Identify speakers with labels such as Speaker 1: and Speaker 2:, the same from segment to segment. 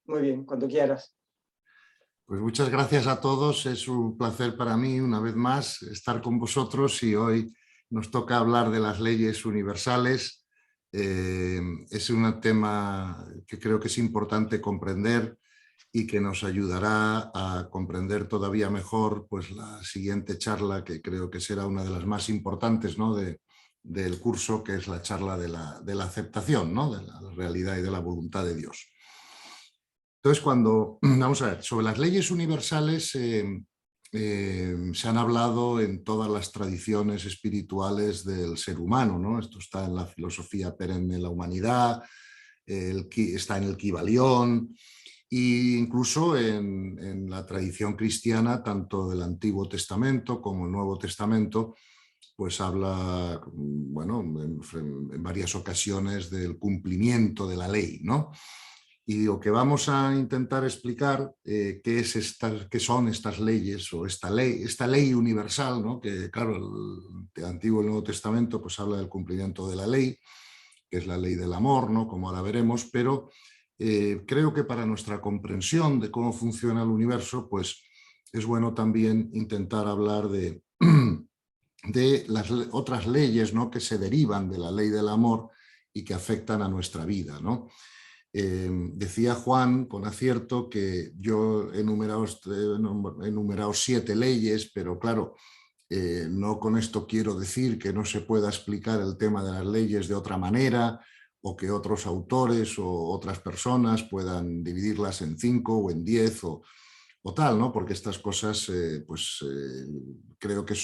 Speaker 1: Muy bien, cuando quieras.
Speaker 2: Pues muchas gracias a todos. Es un placer para mí, una vez más, estar con vosotros y hoy nos toca hablar de las leyes universales. Es un tema que creo que es importante comprender y que nos ayudará a comprender todavía mejor pues, la siguiente charla, que creo que será una de las más importantes, ¿no? del curso, que es la charla de la aceptación, ¿no? De la realidad y de la voluntad de Dios. Entonces, vamos a ver, sobre las leyes universales se han hablado en todas las tradiciones espirituales del ser humano, ¿no? Esto está en la filosofía perenne de la humanidad, está en el Kybalión, e incluso en la tradición cristiana, tanto del Antiguo Testamento como el Nuevo Testamento, pues habla, bueno, en varias ocasiones del cumplimiento de la ley, ¿no? Y lo que vamos a intentar explicar qué son estas leyes o esta ley universal, ¿no? Que claro, el Antiguo y el Nuevo Testamento pues habla del cumplimiento de la ley, que es la ley del amor, ¿no? Como ahora veremos, pero creo que para nuestra comprensión de cómo funciona el universo, pues es bueno también intentar hablar de las otras leyes, ¿no? Que se derivan de la ley del amor y que afectan a nuestra vida, ¿no? Decía Juan con acierto que yo he enumerado 7 leyes, pero claro, no con esto quiero decir que no se pueda explicar el tema de las leyes de otra manera o que otros autores o otras personas puedan dividirlas en 5 o en 10 o tal, ¿no? Porque estas cosas creo que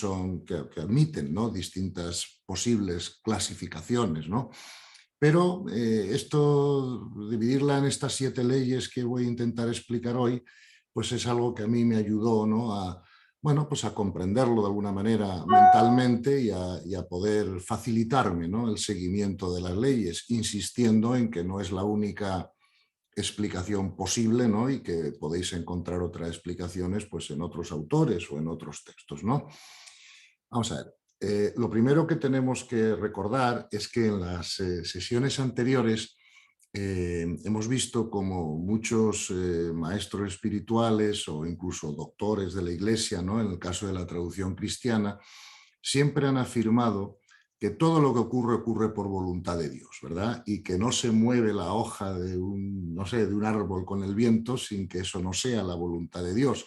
Speaker 2: que admiten, ¿no? Distintas posibles clasificaciones, ¿no? Pero esto, dividirla en estas 7 leyes que voy a intentar explicar hoy, pues es algo que a mí me ayudó, ¿no? Bueno, pues a comprenderlo de alguna manera mentalmente y a poder facilitarme, ¿no? El seguimiento de las leyes, insistiendo en que no es la única explicación posible, ¿no? Y que podéis encontrar otras explicaciones pues, en otros autores o en otros textos, ¿no? Vamos a ver. Lo primero que tenemos que recordar es que en las sesiones anteriores hemos visto como muchos maestros espirituales o incluso doctores de la Iglesia, ¿no? En el caso de la traducción cristiana, siempre han afirmado que todo lo que ocurre ocurre por voluntad de Dios, ¿verdad? Y que no se mueve la hoja de no sé, de un árbol con el viento sin que eso no sea la voluntad de Dios.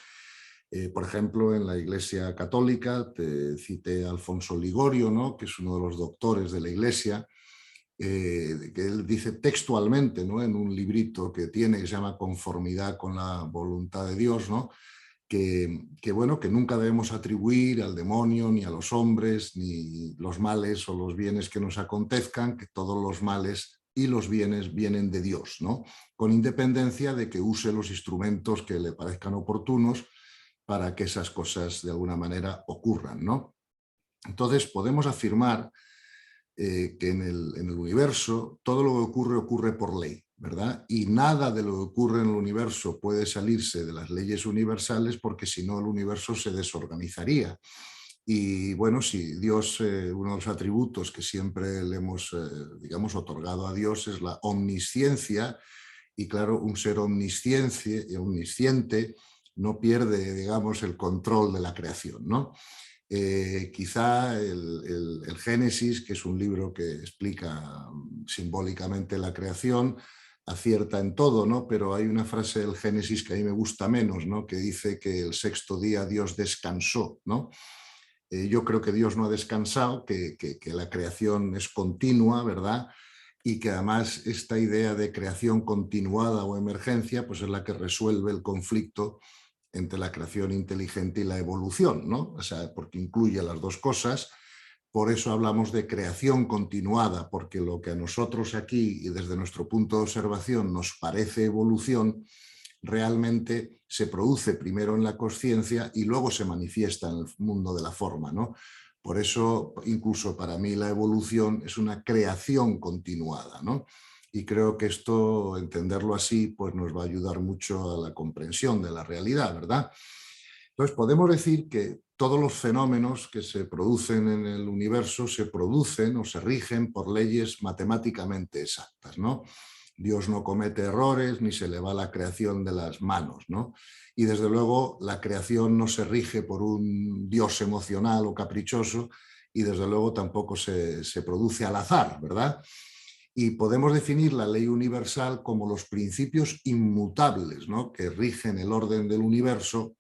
Speaker 2: Por ejemplo, en la Iglesia Católica, te cité a Alfonso Ligorio, ¿no? Que es uno de los doctores de la Iglesia, que él dice textualmente, ¿no? En un librito que tiene que se llama Conformidad con la voluntad de Dios, ¿no? Bueno, que nunca debemos atribuir al demonio ni a los hombres ni los males o los bienes que nos acontezcan, que todos los males y los bienes vienen de Dios, ¿no? Con independencia de que use los instrumentos que le parezcan oportunos para que esas cosas de alguna manera ocurran, ¿no? Entonces podemos afirmar que en el universo todo lo que ocurre ocurre por ley, ¿verdad? Y nada de lo que ocurre en el universo puede salirse de las leyes universales porque si no el universo se desorganizaría. Y bueno, si Dios, uno de los atributos que siempre le hemos, digamos, otorgado a Dios es la omnisciencia, y claro, un ser omnisciente no pierde, digamos, el control de la creación, ¿no? Quizá el Génesis, que es un libro que explica simbólicamente la creación, acierta en todo, ¿no? Pero hay una frase del Génesis que a mí me gusta menos, ¿no? Que dice que el 6.º día Dios descansó, ¿no? Yo creo que Dios no ha descansado, que la creación es continua, ¿verdad? Y que además esta idea de creación continuada o emergencia pues es la que resuelve el conflicto entre la creación inteligente y la evolución, ¿no? O sea, porque incluye las dos cosas. Por eso hablamos de creación continuada, porque lo que a nosotros aquí y desde nuestro punto de observación nos parece evolución, realmente se produce primero en la consciencia y luego se manifiesta en el mundo de la forma, ¿no? Por eso, incluso para mí, la evolución es una creación continuada, ¿no? Y creo que esto, entenderlo así, pues nos va a ayudar mucho a la comprensión de la realidad, ¿verdad? Entonces, podemos decir que todos los fenómenos que se producen en el universo se producen o se rigen por leyes matemáticamente exactas, ¿no? Dios no comete errores ni se le va la creación de las manos, ¿no? Y desde luego la creación no se rige por un Dios emocional o caprichoso y desde luego tampoco se produce al azar, ¿verdad? Y podemos definir la ley universal como los principios inmutables, ¿no?, que rigen el orden del universo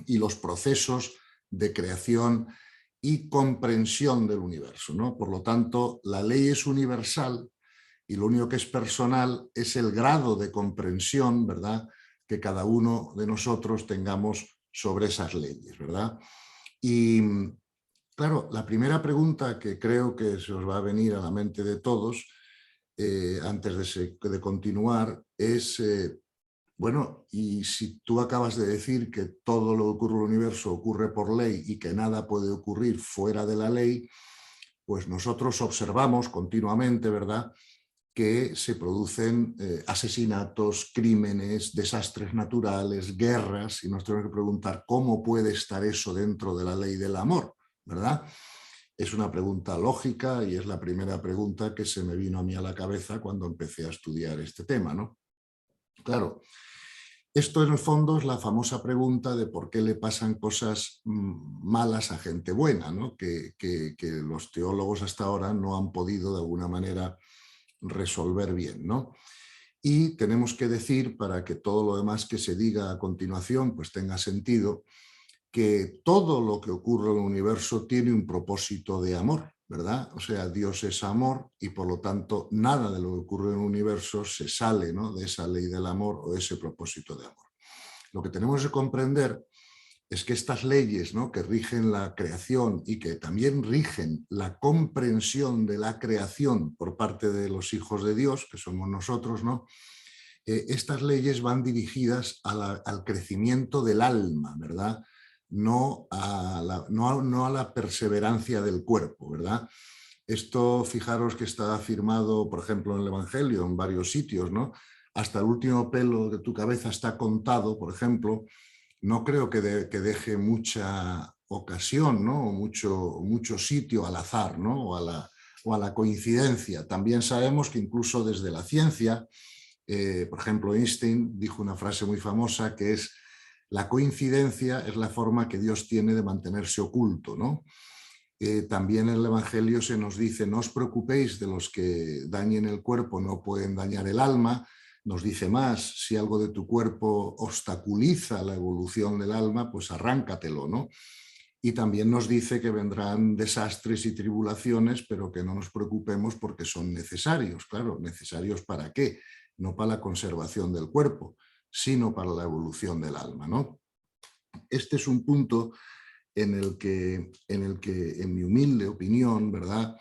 Speaker 2: y los procesos de creación y comprensión del universo, ¿no? Por lo tanto, la ley es universal y lo único que es personal es el grado de comprensión, ¿verdad?, que cada uno de nosotros tengamos sobre esas leyes, ¿verdad? Y claro, la primera pregunta que creo que se os va a venir a la mente de todos antes de continuar es, bueno, y si tú acabas de decir que todo lo que ocurre en el universo ocurre por ley y que nada puede ocurrir fuera de la ley, pues nosotros observamos continuamente, ¿verdad?, que se producen asesinatos, crímenes, desastres naturales, guerras, y nos tenemos que preguntar cómo puede estar eso dentro de la ley del amor, ¿verdad? Es una pregunta lógica y es la primera pregunta que se me vino a mí a la cabeza cuando empecé a estudiar este tema, ¿no? Claro, esto en el fondo es la famosa pregunta de por qué le pasan cosas malas a gente buena, ¿no? Que los teólogos hasta ahora no han podido de alguna manera resolver bien, ¿no? Y tenemos que decir, para que todo lo demás que se diga a continuación pues tenga sentido, que todo lo que ocurre en el universo tiene un propósito de amor, ¿verdad? O sea, Dios es amor y por lo tanto nada de lo que ocurre en el universo se sale, ¿no?, de esa ley del amor o de ese propósito de amor. Lo que tenemos que comprender es que estas leyes, ¿no?, que rigen la creación y que también rigen la comprensión de la creación por parte de los hijos de Dios, que somos nosotros, ¿no?, estas leyes van dirigidas al crecimiento del alma, ¿verdad? No a la perseverancia del cuerpo, ¿verdad? Esto, fijaros que está afirmado, por ejemplo, en el Evangelio, en varios sitios, ¿no? Hasta el último pelo de tu cabeza está contado, por ejemplo. No creo que deje mucha ocasión, ¿no?, o mucho sitio al azar, ¿no?, o a la coincidencia. También sabemos que incluso desde la ciencia, por ejemplo, Einstein dijo una frase muy famosa que es: la coincidencia es la forma que Dios tiene de mantenerse oculto, ¿no? También en el Evangelio se nos dice: no os preocupéis de los que dañen el cuerpo, no pueden dañar el alma. Nos dice más: si algo de tu cuerpo obstaculiza la evolución del alma, pues arráncatelo, ¿no? Y también nos dice que vendrán desastres y tribulaciones, pero que no nos preocupemos porque son necesarios. Claro, ¿necesarios para qué? No para la conservación del cuerpo, sino para la evolución del alma, ¿no? Este es un punto en mi humilde opinión, ¿verdad?,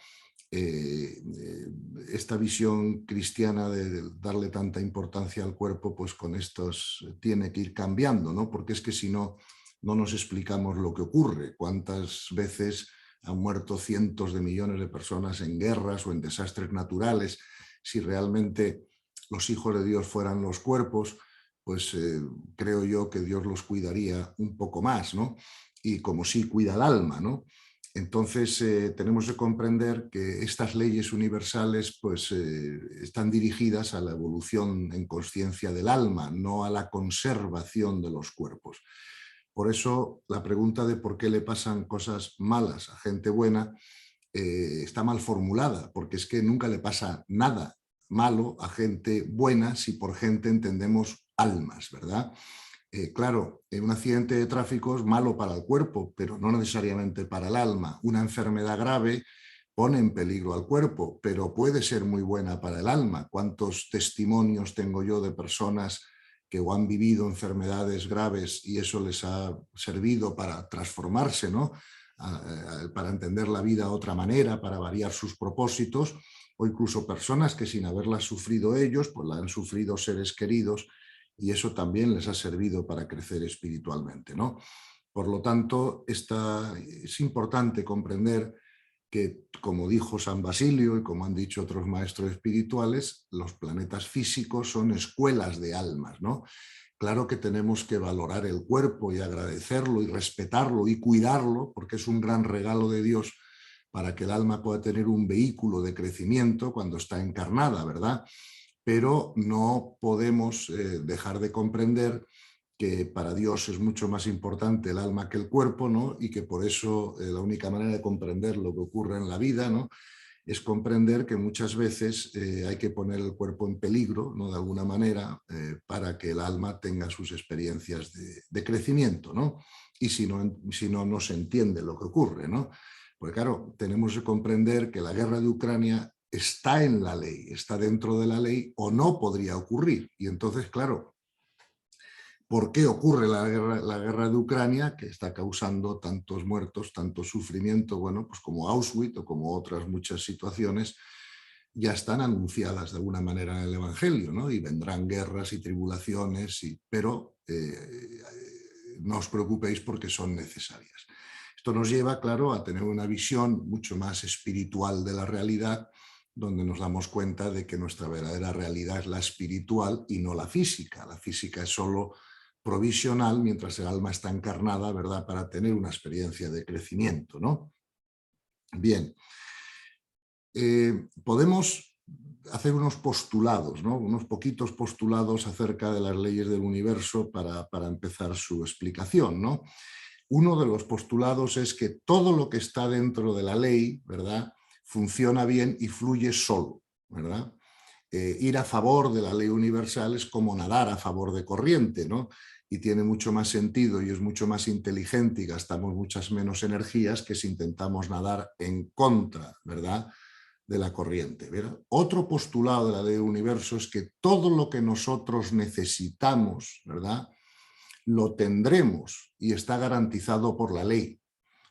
Speaker 2: esta visión cristiana de darle tanta importancia al cuerpo, pues con estos tiene que ir cambiando, ¿no? Porque es que si no, no nos explicamos lo que ocurre. ¿Cuántas veces han muerto cientos de millones de personas en guerras o en desastres naturales? Si realmente los hijos de Dios fueran los cuerpos, pues creo yo que Dios los cuidaría un poco más, ¿no? Y como sí cuida el alma, ¿no? Entonces tenemos que comprender que estas leyes universales pues, están dirigidas a la evolución en conciencia del alma, no a la conservación de los cuerpos. Por eso la pregunta de por qué le pasan cosas malas a gente buena está mal formulada, porque es que nunca le pasa nada malo a gente buena si por gente entendemos almas, ¿verdad? Claro, un accidente de tráfico es malo para el cuerpo, pero no necesariamente para el alma. Una enfermedad grave pone en peligro al cuerpo, pero puede ser muy buena para el alma. ¿Cuántos testimonios tengo yo de personas que o han vivido enfermedades graves y eso les ha servido para transformarse, ¿no?, para entender la vida de otra manera, para variar sus propósitos, o incluso personas que sin haberla sufrido ellos, pues la han sufrido seres queridos y eso también les ha servido para crecer espiritualmente, ¿no? Por lo tanto, es importante comprender que, como dijo San Basilio y como han dicho otros maestros espirituales, los planetas físicos son escuelas de almas, ¿no? Claro que tenemos que valorar el cuerpo y agradecerlo y respetarlo y cuidarlo, porque es un gran regalo de Dios para que el alma pueda tener un vehículo de crecimiento cuando está encarnada, ¿verdad? pero no podemos dejar de comprender que para Dios es mucho más importante el alma que el cuerpo, ¿no? Y que por eso la única manera de comprender lo que ocurre en la vida, ¿no?, es comprender que muchas veces hay que poner el cuerpo en peligro, ¿no?, de alguna manera, para que el alma tenga sus experiencias de crecimiento, ¿no? Y si no, no se entiende lo que ocurre, ¿no? Porque claro, tenemos que comprender que la guerra de Ucrania está en la ley, está dentro de la ley o no podría ocurrir. Y entonces, claro, ¿por qué ocurre la guerra de Ucrania, que está causando tantos muertos, tanto sufrimiento? Bueno, pues como Auschwitz o como otras muchas situaciones ya están anunciadas de alguna manera en el Evangelio, ¿no? Y vendrán guerras y tribulaciones, pero no os preocupéis porque son necesarias. Esto nos lleva, claro, a tener una visión mucho más espiritual de la realidad, donde nos damos cuenta de que nuestra verdadera realidad es la espiritual y no la física. La física es solo provisional mientras el alma está encarnada, ¿verdad?, para tener una experiencia de crecimiento, ¿no? Bien, podemos hacer unos postulados, ¿no?, unos poquitos postulados acerca de las leyes del universo para empezar su explicación, ¿no? Uno de los postulados es que todo lo que está dentro de la ley, ¿verdad?, funciona bien y fluye solo, ¿verdad? Ir a favor de la ley universal es como nadar a favor de corriente, ¿no? Y tiene mucho más sentido y es mucho más inteligente y gastamos muchas menos energías que si intentamos nadar en contra, ¿verdad?, de la corriente, ¿verdad? Otro postulado de la ley del universo es que todo lo que nosotros necesitamos, ¿verdad?, lo tendremos y está garantizado por la ley.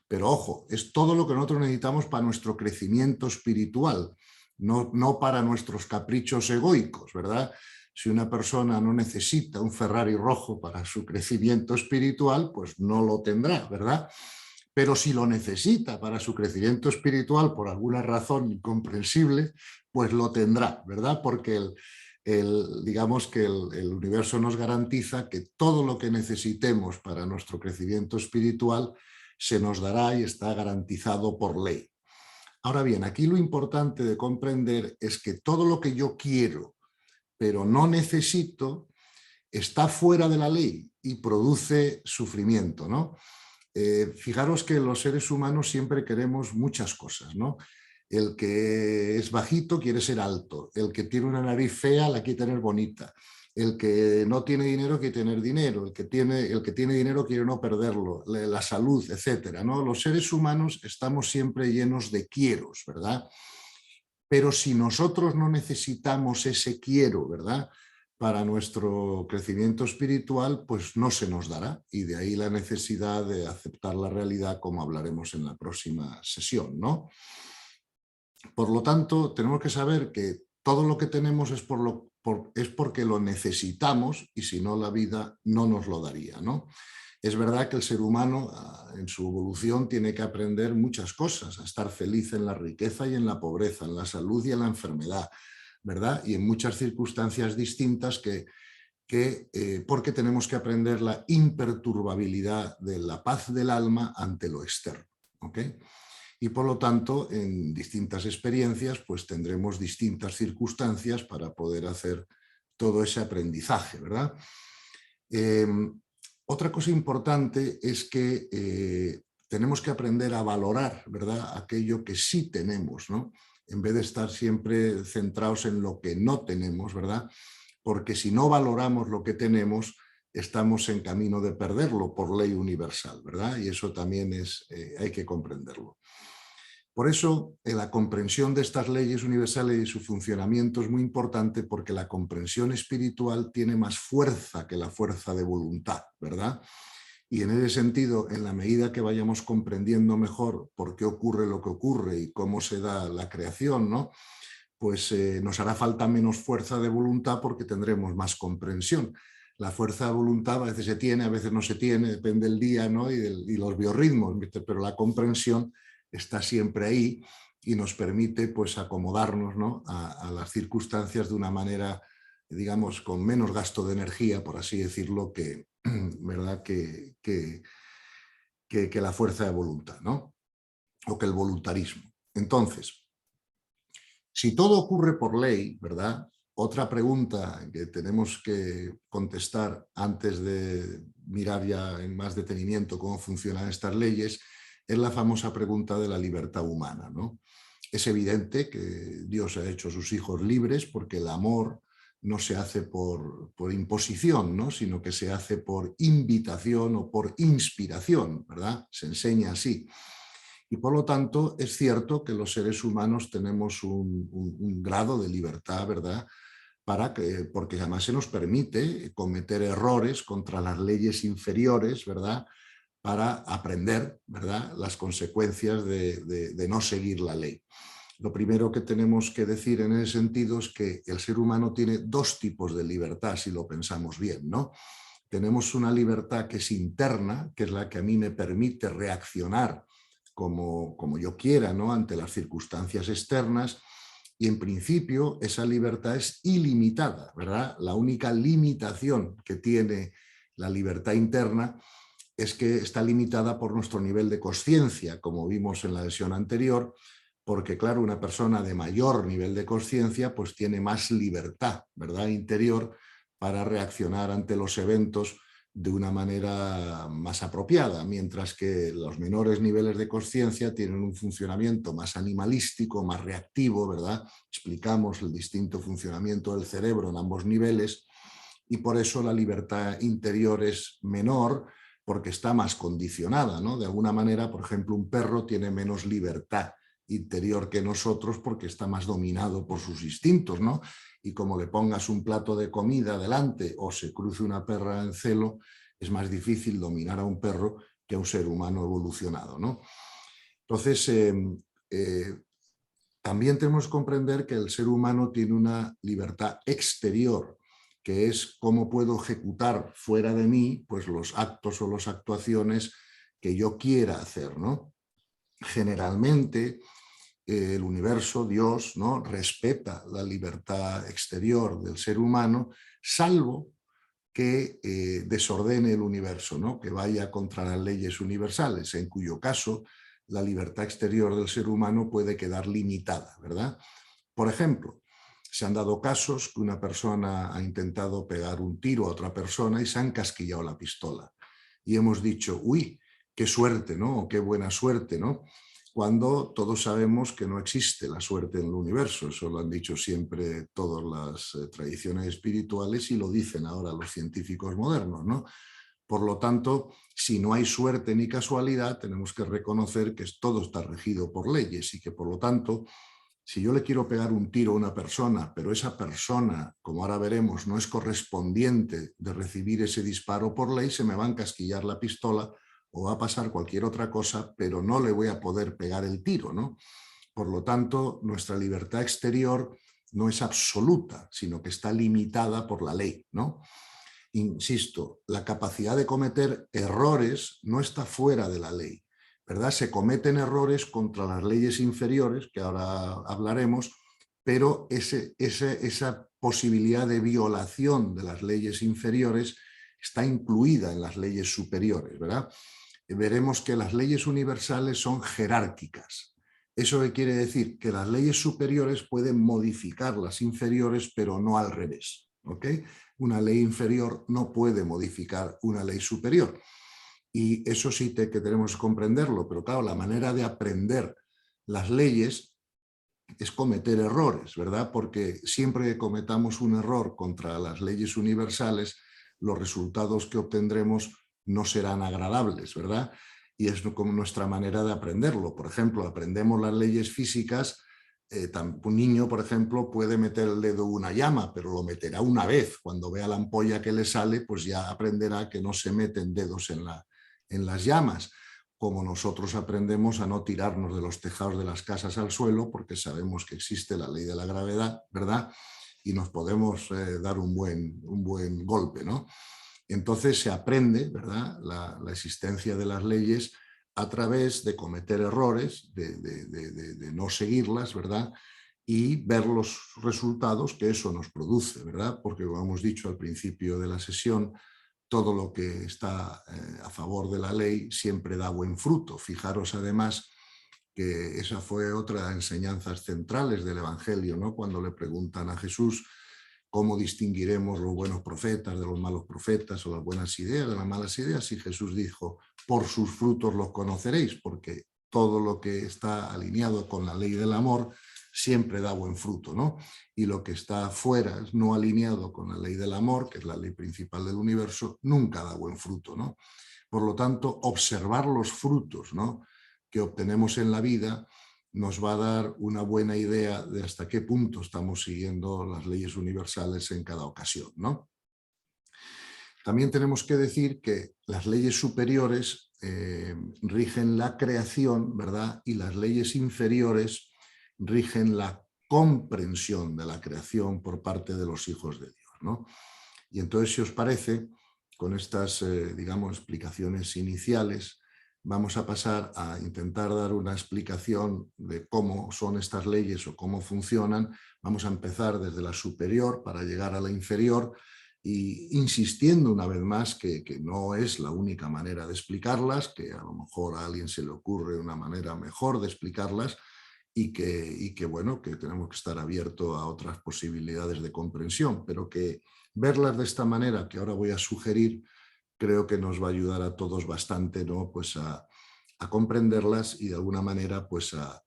Speaker 2: Pero ojo, es todo lo que nosotros necesitamos para nuestro crecimiento espiritual, no para nuestros caprichos egoicos, ¿verdad? Si una persona no necesita un Ferrari rojo para su crecimiento espiritual, pues no lo tendrá, ¿verdad? Pero si lo necesita para su crecimiento espiritual por alguna razón incomprensible, pues lo tendrá, ¿verdad? Porque digamos que el universo nos garantiza que todo lo que necesitemos para nuestro crecimiento espiritual se nos dará y está garantizado por ley. Ahora bien, aquí lo importante de comprender es que todo lo que yo quiero, pero no necesito, está fuera de la ley y produce sufrimiento, ¿no? Fijaros que los seres humanos siempre queremos muchas cosas, ¿no? El que es bajito quiere ser alto, el que tiene una nariz fea la quiere tener bonita, el que no tiene dinero quiere tener dinero, el que tiene dinero quiere no perderlo, la salud, etcétera, ¿no? Los seres humanos estamos siempre llenos de quieros, ¿verdad? Pero si nosotros no necesitamos ese quiero, ¿verdad?, para nuestro crecimiento espiritual, pues no se nos dará. Y de ahí la necesidad de aceptar la realidad, como hablaremos en la próxima sesión, ¿no? Por lo tanto, tenemos que saber que todo lo que tenemos es porque lo necesitamos y si no la vida no nos lo daría, ¿no? Es verdad que el ser humano en su evolución tiene que aprender muchas cosas, a estar feliz en la riqueza y en la pobreza, en la salud y en la enfermedad, ¿verdad? Y en muchas circunstancias distintas porque tenemos que aprender la imperturbabilidad de la paz del alma ante lo externo, ¿ok? Y por lo tanto, en distintas experiencias, pues tendremos distintas circunstancias para poder hacer todo ese aprendizaje, ¿verdad? Otra cosa importante es que tenemos que aprender a valorar, ¿verdad?, aquello que sí tenemos, ¿no?, en vez de estar siempre centrados en lo que no tenemos, ¿verdad? Porque si no valoramos lo que tenemos, estamos en camino de perderlo por ley universal, ¿verdad? Y eso también hay que comprenderlo. Por eso, la comprensión de estas leyes universales y su funcionamiento es muy importante porque la comprensión espiritual tiene más fuerza que la fuerza de voluntad, ¿verdad? Y en ese sentido, en la medida que vayamos comprendiendo mejor por qué ocurre lo que ocurre y cómo se da la creación, ¿no?, pues nos hará falta menos fuerza de voluntad porque tendremos más comprensión. La fuerza de voluntad a veces se tiene, a veces no se tiene, depende del día, ¿no?, y los biorritmos, pero la comprensión está siempre ahí y nos permite pues acomodarnos, ¿no?, a las circunstancias de una manera, digamos, con menos gasto de energía, por así decirlo, ¿verdad?, que la fuerza de voluntad, ¿no?, o que el voluntarismo. Entonces, si todo ocurre por ley, ¿verdad?, Otra pregunta que tenemos que contestar antes de mirar ya en más detenimiento cómo funcionan estas leyes es la famosa pregunta de la libertad humana, ¿no? Es evidente que Dios ha hecho a sus hijos libres porque el amor no se hace por imposición, ¿no? Sino que se hace por invitación o por inspiración, ¿verdad? Se enseña así. Y por lo tanto es cierto que los seres humanos tenemos un grado de libertad, ¿verdad? Porque además se nos permite cometer errores contra las leyes inferiores, ¿verdad? Para aprender, ¿verdad?, las consecuencias de no seguir la ley. Lo primero que tenemos que decir en ese sentido es que el ser humano tiene dos tipos de libertad, si lo pensamos bien, ¿no? Tenemos una libertad que es interna, que es la que a mí me permite reaccionar como yo quiera, ¿no?, ante las circunstancias externas, y en principio esa libertad es ilimitada, ¿verdad? La única limitación que tiene la libertad interna es que está limitada por nuestro nivel de consciencia, como vimos en la sesión anterior, porque claro, una persona de mayor nivel de consciencia pues tiene más libertad, ¿verdad?, interior, para reaccionar ante los eventos de una manera más apropiada, mientras que los menores niveles de consciencia tienen un funcionamiento más animalístico, más reactivo, ¿verdad? Explicamos el distinto funcionamiento del cerebro en ambos niveles y por eso la libertad interior es menor, porque está más condicionada, ¿no? De alguna manera, por ejemplo, un perro tiene menos libertad interior que nosotros porque está más dominado por sus instintos, ¿no? Y como le pongas un plato de comida delante o se cruce una perra en celo, es más difícil dominar a un perro que a un ser humano evolucionado, ¿no? Entonces, también tenemos que comprender que el ser humano tiene una libertad exterior, que es cómo puedo ejecutar fuera de mí pues, los actos o las actuaciones que yo quiera hacer, ¿no? Generalmente, el universo, Dios, ¿no?, respeta la libertad exterior del ser humano, salvo que desordene el universo, ¿no?, que vaya contra las leyes universales, en cuyo caso la libertad exterior del ser humano puede quedar limitada, ¿verdad? Por ejemplo, se han dado casos que una persona ha intentado pegar un tiro a otra persona y se ha encasquillado la pistola. Y hemos dicho, uy, qué suerte, ¿no? O qué buena suerte, ¿no? Cuando todos sabemos que no existe la suerte en el universo. Eso lo han dicho siempre todas las tradiciones espirituales y lo dicen ahora los científicos modernos, ¿no? Por lo tanto, si no hay suerte ni casualidad, tenemos que reconocer que todo está regido por leyes y que, por lo tanto, si yo le quiero pegar un tiro a una persona, pero esa persona, como ahora veremos, no es correspondiente de recibir ese disparo por ley, se me va a encasquillar la pistola o va a pasar cualquier otra cosa, pero no le voy a poder pegar el tiro, ¿no? Por lo tanto, nuestra libertad exterior no es absoluta, sino que está limitada por la ley, ¿no? Insisto, la capacidad de cometer errores no está fuera de la ley, ¿verdad? Se cometen errores contra las leyes inferiores, que ahora hablaremos, pero esa posibilidad de violación de las leyes inferiores está incluida en las leyes superiores, ¿verdad? Veremos que las leyes universales son jerárquicas. ¿Eso qué quiere decir? Que las leyes superiores pueden modificar las inferiores, pero no al revés, ¿ok? Una ley inferior no puede modificar una ley superior. Y eso sí que tenemos que comprenderlo, pero claro, la manera de aprender las leyes es cometer errores, ¿verdad? Porque siempre que cometamos un error contra las leyes universales, los resultados que obtendremos no serán agradables, ¿verdad? Y es como nuestra manera de aprenderlo. Por ejemplo, aprendemos las leyes físicas. Un niño, por ejemplo, puede meter el dedo en una llama, pero lo meterá una vez. Cuando vea la ampolla que le sale, pues ya aprenderá que no se meten dedos en las llamas. Como nosotros aprendemos a no tirarnos de los tejados de las casas al suelo, porque sabemos que existe la ley de la gravedad, ¿verdad? Y nos podemos dar un buen golpe, ¿no? Entonces se aprende, ¿verdad?, la existencia de las leyes a través de cometer errores, de no seguirlas, ¿verdad?, y ver los resultados que eso nos produce, ¿verdad? Porque, como hemos dicho al principio de la sesión, todo lo que está a favor de la ley siempre da buen fruto. Fijaros además que esa fue otra de las enseñanzas centrales del Evangelio, ¿no? Cuando le preguntan a Jesús cómo distinguiremos los buenos profetas de los malos profetas o las buenas ideas de las malas ideas. Y Jesús dijo, por sus frutos los conoceréis, porque todo lo que está alineado con la ley del amor siempre da buen fruto, ¿no? Y lo que está fuera, no alineado con la ley del amor, que es la ley principal del universo, nunca da buen fruto, ¿no? Por lo tanto, observar los frutos, ¿no?, que obtenemos en la vida nos va a dar una buena idea de hasta qué punto estamos siguiendo las leyes universales en cada ocasión, ¿no? También tenemos que decir que las leyes superiores rigen la creación, ¿verdad? Y las leyes inferiores rigen la comprensión de la creación por parte de los hijos de Dios, ¿no? Y entonces, si os parece, con estas, digamos, explicaciones iniciales, vamos a pasar a intentar dar una explicación de cómo son estas leyes o cómo funcionan. Vamos a empezar desde la superior para llegar a la inferior, y insistiendo una vez más que no es la única manera de explicarlas, que a lo mejor a alguien se le ocurre una manera mejor de explicarlas, y que bueno, que tenemos que estar abiertos a otras posibilidades de comprensión, pero que verlas de esta manera que ahora voy a sugerir creo que nos va a ayudar a todos bastante, ¿no?, pues a comprenderlas y de alguna manera pues a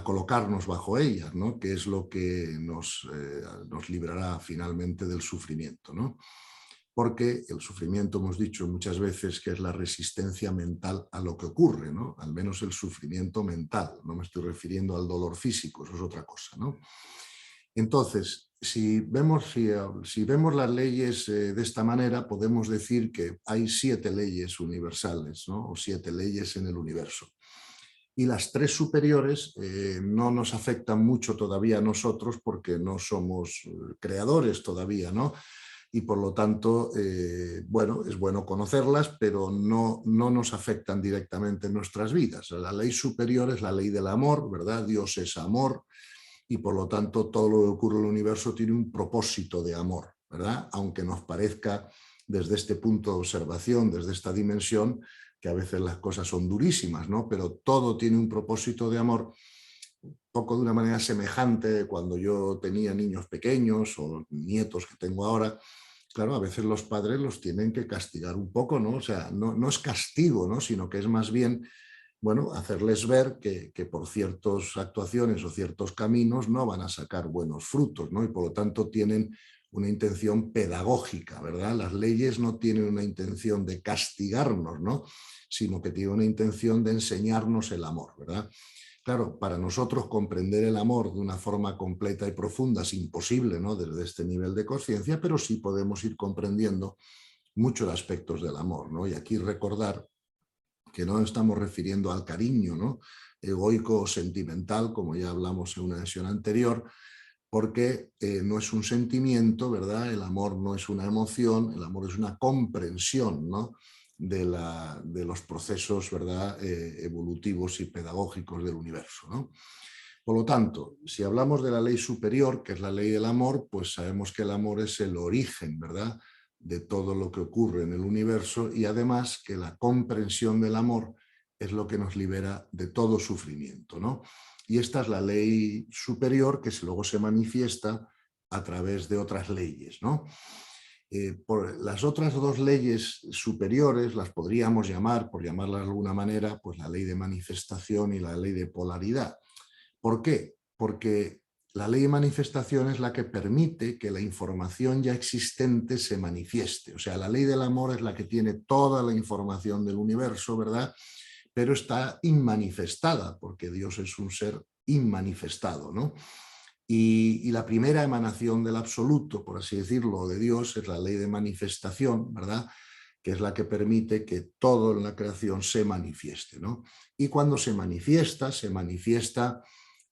Speaker 2: colocarnos bajo ellas, ¿no?, que es lo que nos librará finalmente del sufrimiento, ¿no? Porque el sufrimiento, hemos dicho muchas veces, que es la resistencia mental a lo que ocurre, ¿no? Al menos el sufrimiento mental, no me estoy refiriendo al dolor físico, eso es otra cosa, ¿no? Entonces, si vemos las leyes de esta manera, podemos decir que hay 7 leyes universales, ¿no?, o 7 leyes en el universo. Y las 3 superiores no nos afectan mucho todavía a nosotros porque no somos creadores todavía, ¿no? Y por lo tanto, bueno, es bueno conocerlas, pero no nos afectan directamente en nuestras vidas. La ley superior es la ley del amor, ¿verdad? Dios es amor y por lo tanto todo lo que ocurre en el universo tiene un propósito de amor, ¿verdad? Aunque nos parezca desde este punto de observación, desde esta dimensión, que a veces las cosas son durísimas, ¿no? Pero todo tiene un propósito de amor, poco de una manera semejante de cuando yo tenía niños pequeños o nietos que tengo ahora. Claro, a veces los padres los tienen que castigar un poco, ¿no? O sea, no es castigo, ¿no?, sino que es más bien, bueno, hacerles ver que por ciertas actuaciones o ciertos caminos no van a sacar buenos frutos, ¿no? Y por lo tanto tienen una intención pedagógica, ¿verdad? Las leyes no tienen una intención de castigarnos, ¿no?, sino que tienen una intención de enseñarnos el amor, ¿verdad? Claro, para nosotros comprender el amor de una forma completa y profunda es imposible, ¿no?, desde este nivel de conciencia, pero sí podemos ir comprendiendo muchos aspectos del amor, ¿no? Y aquí recordar que no estamos refiriendo al cariño, ¿no?, egoico o sentimental, como ya hablamos en una sesión anterior, porque no es un sentimiento, ¿verdad? El amor no es una emoción, el amor es una comprensión, ¿no?, de los procesos, ¿verdad?, evolutivos y pedagógicos del universo, ¿no? Por lo tanto, si hablamos de la ley superior, que es la ley del amor, pues sabemos que el amor es el origen, ¿verdad?, de todo lo que ocurre en el universo, y además que la comprensión del amor es lo que nos libera de todo sufrimiento, ¿no? Y esta es la ley superior que luego se manifiesta a través de otras leyes, ¿no? Por las otras 2 leyes superiores las podríamos llamar, por llamarlas de alguna manera, pues la ley de manifestación y la ley de polaridad. ¿Por qué? Porque la ley de manifestación es la que permite que la información ya existente se manifieste. O sea, la ley del amor es la que tiene toda la información del universo, ¿verdad?, pero está inmanifestada, porque Dios es un ser inmanifestado, ¿no? Y la primera emanación del absoluto, por así decirlo, de Dios, es la ley de manifestación, ¿verdad?, que es la que permite que todo en la creación se manifieste, ¿no? Y cuando se manifiesta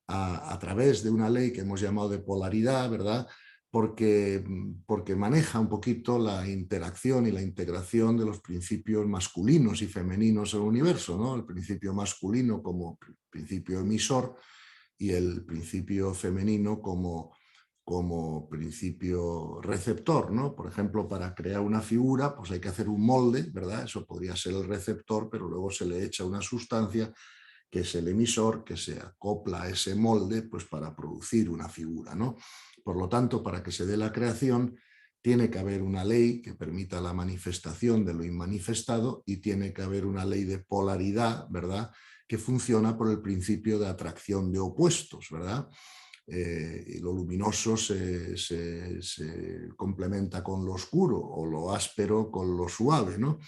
Speaker 2: a través de una ley que hemos llamado de polaridad, ¿verdad?, porque maneja un poquito la interacción y la integración de los principios masculinos y femeninos en el universo, ¿no? El principio masculino como principio emisor y el principio femenino como principio receptor, ¿no? Por ejemplo, para crear una figura, pues hay que hacer un molde, ¿verdad? Eso podría ser el receptor, pero luego se le echa una sustancia que es el emisor, que se acopla a ese molde pues, para producir una figura, ¿no? Por lo tanto, para que se dé la creación, tiene que haber una ley que permita la manifestación de lo inmanifestado y tiene que haber una ley de polaridad, ¿verdad?, que funciona por el principio de atracción de opuestos, ¿verdad? Y lo luminoso se complementa con lo oscuro o lo áspero con lo suave, ¿no?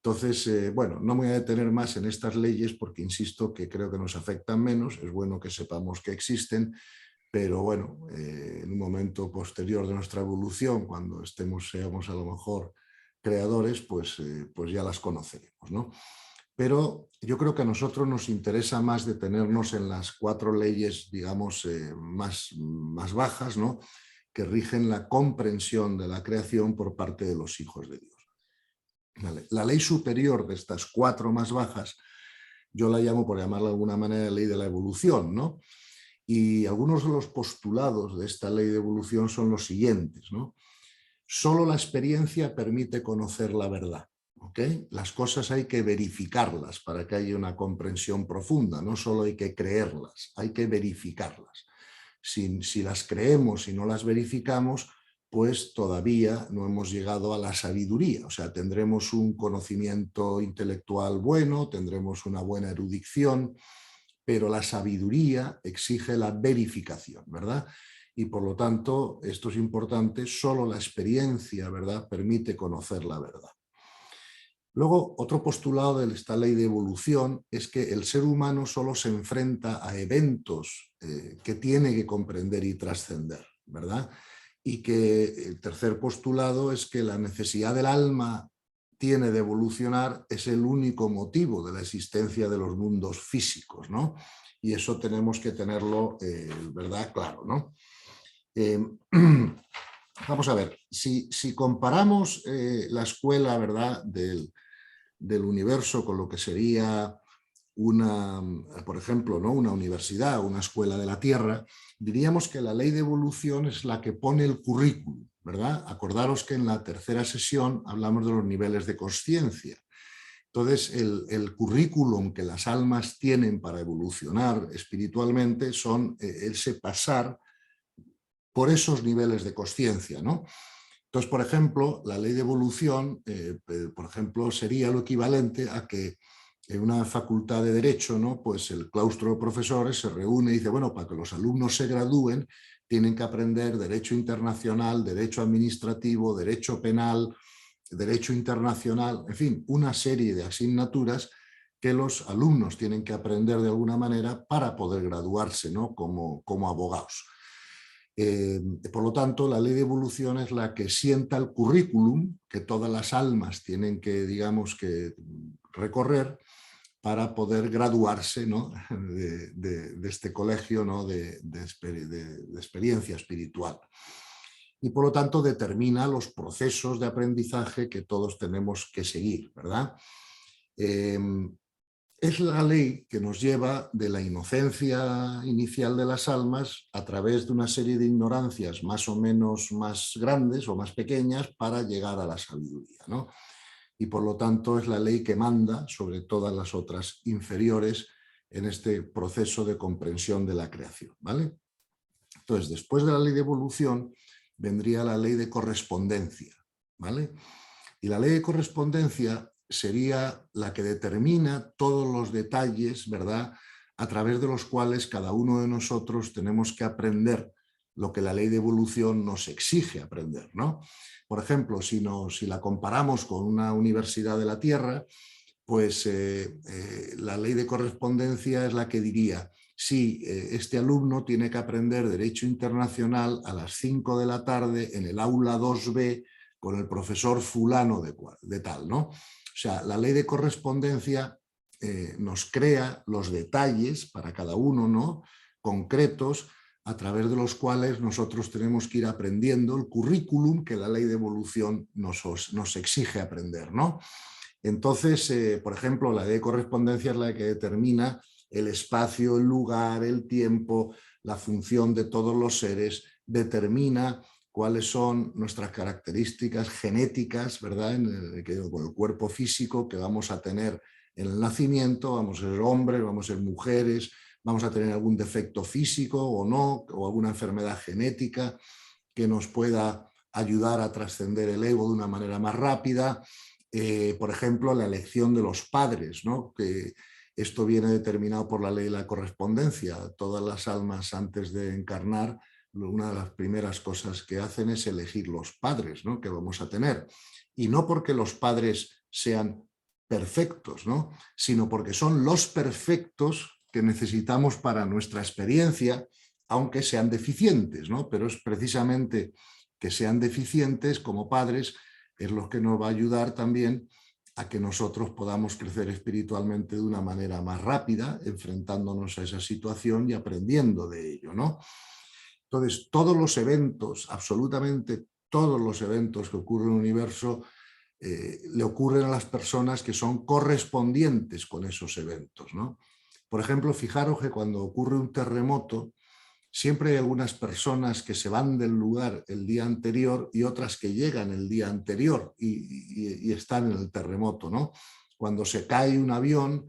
Speaker 2: Entonces, bueno, no me voy a detener más en estas leyes porque insisto que creo que nos afectan menos, es bueno que sepamos que existen, pero bueno, en un momento posterior de nuestra evolución, cuando seamos a lo mejor creadores, pues ya las conoceremos, ¿no? Pero yo creo que a nosotros nos interesa más detenernos en las 4 leyes, digamos, más bajas, ¿no?, que rigen la comprensión de la creación por parte de los hijos de Dios. Vale. La ley superior de estas 4 más bajas, yo la llamo, por llamarla de alguna manera, ley de la evolución, ¿no? Y algunos de los postulados de esta ley de evolución son los siguientes, ¿no? Solo la experiencia permite conocer la verdad, ¿ok? Las cosas hay que verificarlas para que haya una comprensión profunda, no solo hay que creerlas, hay que verificarlas. Si las creemos y no las verificamos, pues todavía no hemos llegado a la sabiduría, o sea, tendremos un conocimiento intelectual bueno, tendremos una buena erudición, pero la sabiduría exige la verificación, ¿verdad? Y por lo tanto, esto es importante, solo la experiencia, ¿verdad?, permite conocer la verdad. Luego, otro postulado de esta ley de evolución es que el ser humano solo se enfrenta a eventos que tiene que comprender y trascender, ¿verdad? Y que el tercer postulado es que la necesidad del alma tiene de evolucionar es el único motivo de la existencia de los mundos físicos, ¿no? Y eso tenemos que tenerlo, ¿verdad?, claro, ¿no? Vamos a ver, si comparamos la escuela, ¿verdad?, del universo con lo que sería por ejemplo, ¿no?, una universidad, una escuela de la Tierra, diríamos que la ley de evolución es la que pone el currículum, ¿verdad? Acordaros que en la tercera sesión hablamos de los niveles de consciencia. Entonces, el currículum que las almas tienen para evolucionar espiritualmente son ese pasar por esos niveles de consciencia, ¿no? Entonces, por ejemplo, la ley de evolución, por ejemplo, sería lo equivalente a que en una facultad de Derecho, ¿no?, pues el claustro de profesores se reúne y dice, bueno, para que los alumnos se gradúen, tienen que aprender Derecho Internacional, Derecho Administrativo, Derecho Penal, Derecho Internacional, en fin, una serie de asignaturas que los alumnos tienen que aprender de alguna manera para poder graduarse, ¿no?, como abogados. Por lo tanto, la ley de evolución es la que sienta el currículum que todas las almas tienen que, digamos, que recorrer para poder graduarse, ¿no?, de este colegio, ¿no?, de experiencia espiritual. Y por lo tanto determina los procesos de aprendizaje que todos tenemos que seguir, ¿verdad? Es la ley que nos lleva de la inocencia inicial de las almas a través de una serie de ignorancias más o menos más grandes o más pequeñas para llegar a la sabiduría, ¿no? Y por lo tanto es la ley que manda sobre todas las otras inferiores en este proceso de comprensión de la creación, ¿vale? Entonces, después de la ley de evolución vendría la ley de correspondencia, ¿vale? Y la ley de correspondencia sería la que determina todos los detalles, ¿verdad?, a través de los cuales cada uno de nosotros tenemos que aprender lo que la ley de evolución nos exige aprender, ¿no? Por ejemplo, si la comparamos con una universidad de la Tierra, pues la ley de correspondencia es la que diría, sí, este alumno tiene que aprender Derecho Internacional a las 5 de la tarde en el aula 2B con el profesor fulano de tal, ¿no? O sea, la ley de correspondencia nos crea los detalles para cada uno, ¿no?, concretos, a través de los cuales nosotros tenemos que ir aprendiendo el currículum que la ley de evolución nos exige aprender, ¿no? Entonces, por ejemplo, la ley de correspondencia es la que determina el espacio, el lugar, el tiempo, la función de todos los seres, determina cuáles son nuestras características genéticas, ¿verdad?, con el cuerpo físico que vamos a tener en el nacimiento, vamos a ser hombres, vamos a ser mujeres, vamos a tener algún defecto físico o no, o alguna enfermedad genética que nos pueda ayudar a trascender el ego de una manera más rápida. Por ejemplo, la elección de los padres, ¿no? Que esto viene determinado por la ley de la correspondencia. Todas las almas antes de encarnar, una de las primeras cosas que hacen es elegir los padres, ¿no? Que vamos a tener. Y no porque los padres sean perfectos, ¿no? Sino porque son los perfectos que necesitamos para nuestra experiencia, aunque sean deficientes, ¿no? Pero es precisamente que sean deficientes como padres es lo que nos va a ayudar también a que nosotros podamos crecer espiritualmente de una manera más rápida, enfrentándonos a esa situación y aprendiendo de ello, ¿no? Entonces, todos los eventos, absolutamente todos los eventos que ocurren en el universo, le ocurren a las personas que son correspondientes con esos eventos, ¿no? Por ejemplo, fijaros que cuando ocurre un terremoto, siempre hay algunas personas que se van del lugar el día anterior y otras que llegan el día anterior y están en el terremoto, ¿no? Cuando se cae un avión,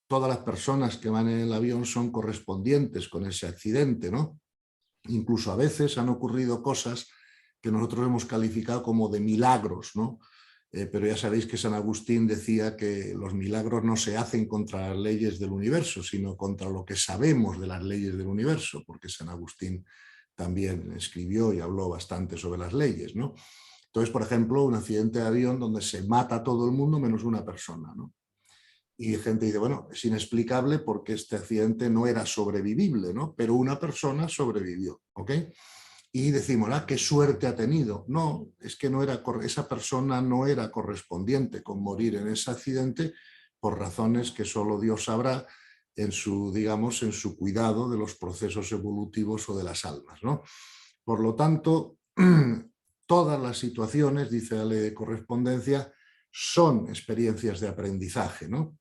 Speaker 2: todas las personas que van en el avión son correspondientes con ese accidente, ¿no? Incluso a veces han ocurrido cosas que nosotros hemos calificado como de milagros, ¿no? Pero ya sabéis que San Agustín decía que los milagros no se hacen contra las leyes del universo, sino contra lo que sabemos de las leyes del universo, porque San Agustín también escribió y habló bastante sobre las leyes, ¿no? Entonces, por ejemplo, un accidente de avión donde se mata a todo el mundo menos una persona, ¿no? Y gente dice, bueno, es inexplicable porque este accidente no era sobrevivible, ¿no? Pero una persona sobrevivió, ¿ok? Y decimos, ah, qué suerte ha tenido. No, es que no era, esa persona no era correspondiente con morir en ese accidente por razones que solo Dios sabrá en su, digamos, en su cuidado de los procesos evolutivos o de las almas, ¿no? Por lo tanto, todas las situaciones, dice la ley de correspondencia, son experiencias de aprendizaje, ¿no?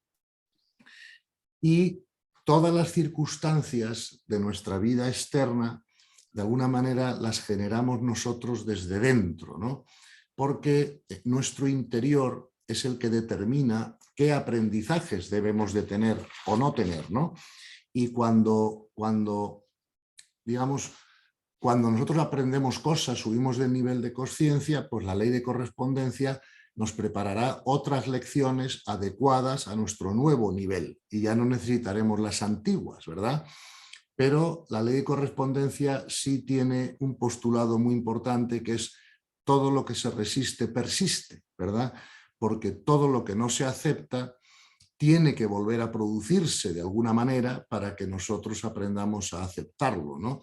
Speaker 2: Y todas las circunstancias de nuestra vida externa, de alguna manera las generamos nosotros desde dentro, ¿no? Porque nuestro interior es el que determina qué aprendizajes debemos de tener o no tener, ¿no? Y digamos, cuando nosotros aprendemos cosas, subimos del nivel de conciencia, pues la ley de correspondencia nos preparará otras lecciones adecuadas a nuestro nuevo nivel y ya no necesitaremos las antiguas, ¿verdad? Pero la ley de correspondencia sí tiene un postulado muy importante que es todo lo que se resiste persiste, ¿verdad? Porque todo lo que no se acepta tiene que volver a producirse de alguna manera para que nosotros aprendamos a aceptarlo, ¿no?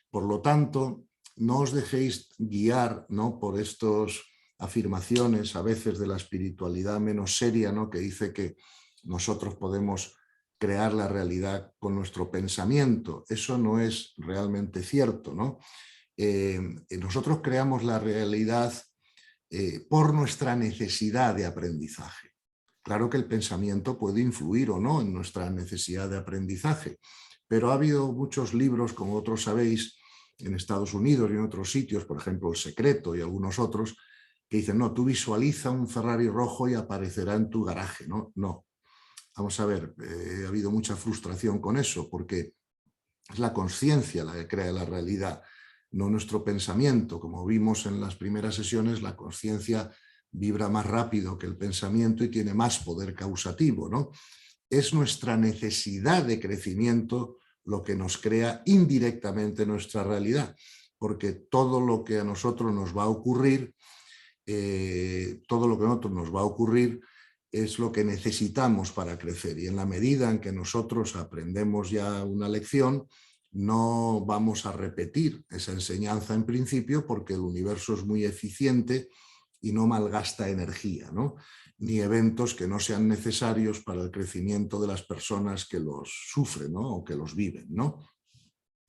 Speaker 2: Por lo tanto, no os dejéis guiar, ¿no?, por estas afirmaciones a veces de la espiritualidad menos seria, ¿no?, que dice que nosotros podemos crear la realidad con nuestro pensamiento. Eso no es realmente cierto, ¿no? Nosotros creamos la realidad por nuestra necesidad de aprendizaje. Claro que el pensamiento puede influir o no en nuestra necesidad de aprendizaje, pero ha habido muchos libros, como otros sabéis, en Estados Unidos y en otros sitios, por ejemplo El Secreto y algunos otros, que dicen, no, tú visualiza un Ferrari rojo y aparecerá en tu garaje, ¿no? No. Vamos a ver, ha habido mucha frustración con eso, porque es la conciencia la que crea la realidad, no nuestro pensamiento. Como vimos en las primeras sesiones, la conciencia vibra más rápido que el pensamiento y tiene más poder causativo, ¿no? Es nuestra necesidad de crecimiento lo que nos crea indirectamente nuestra realidad, porque todo lo que a nosotros nos va a ocurrir, es lo que necesitamos para crecer, y en la medida en que nosotros aprendemos ya una lección, no vamos a repetir esa enseñanza en principio, porque el universo es muy eficiente y no malgasta energía, ¿no?, ni eventos que no sean necesarios para el crecimiento de las personas que los sufren, ¿no?, o que los viven, ¿no?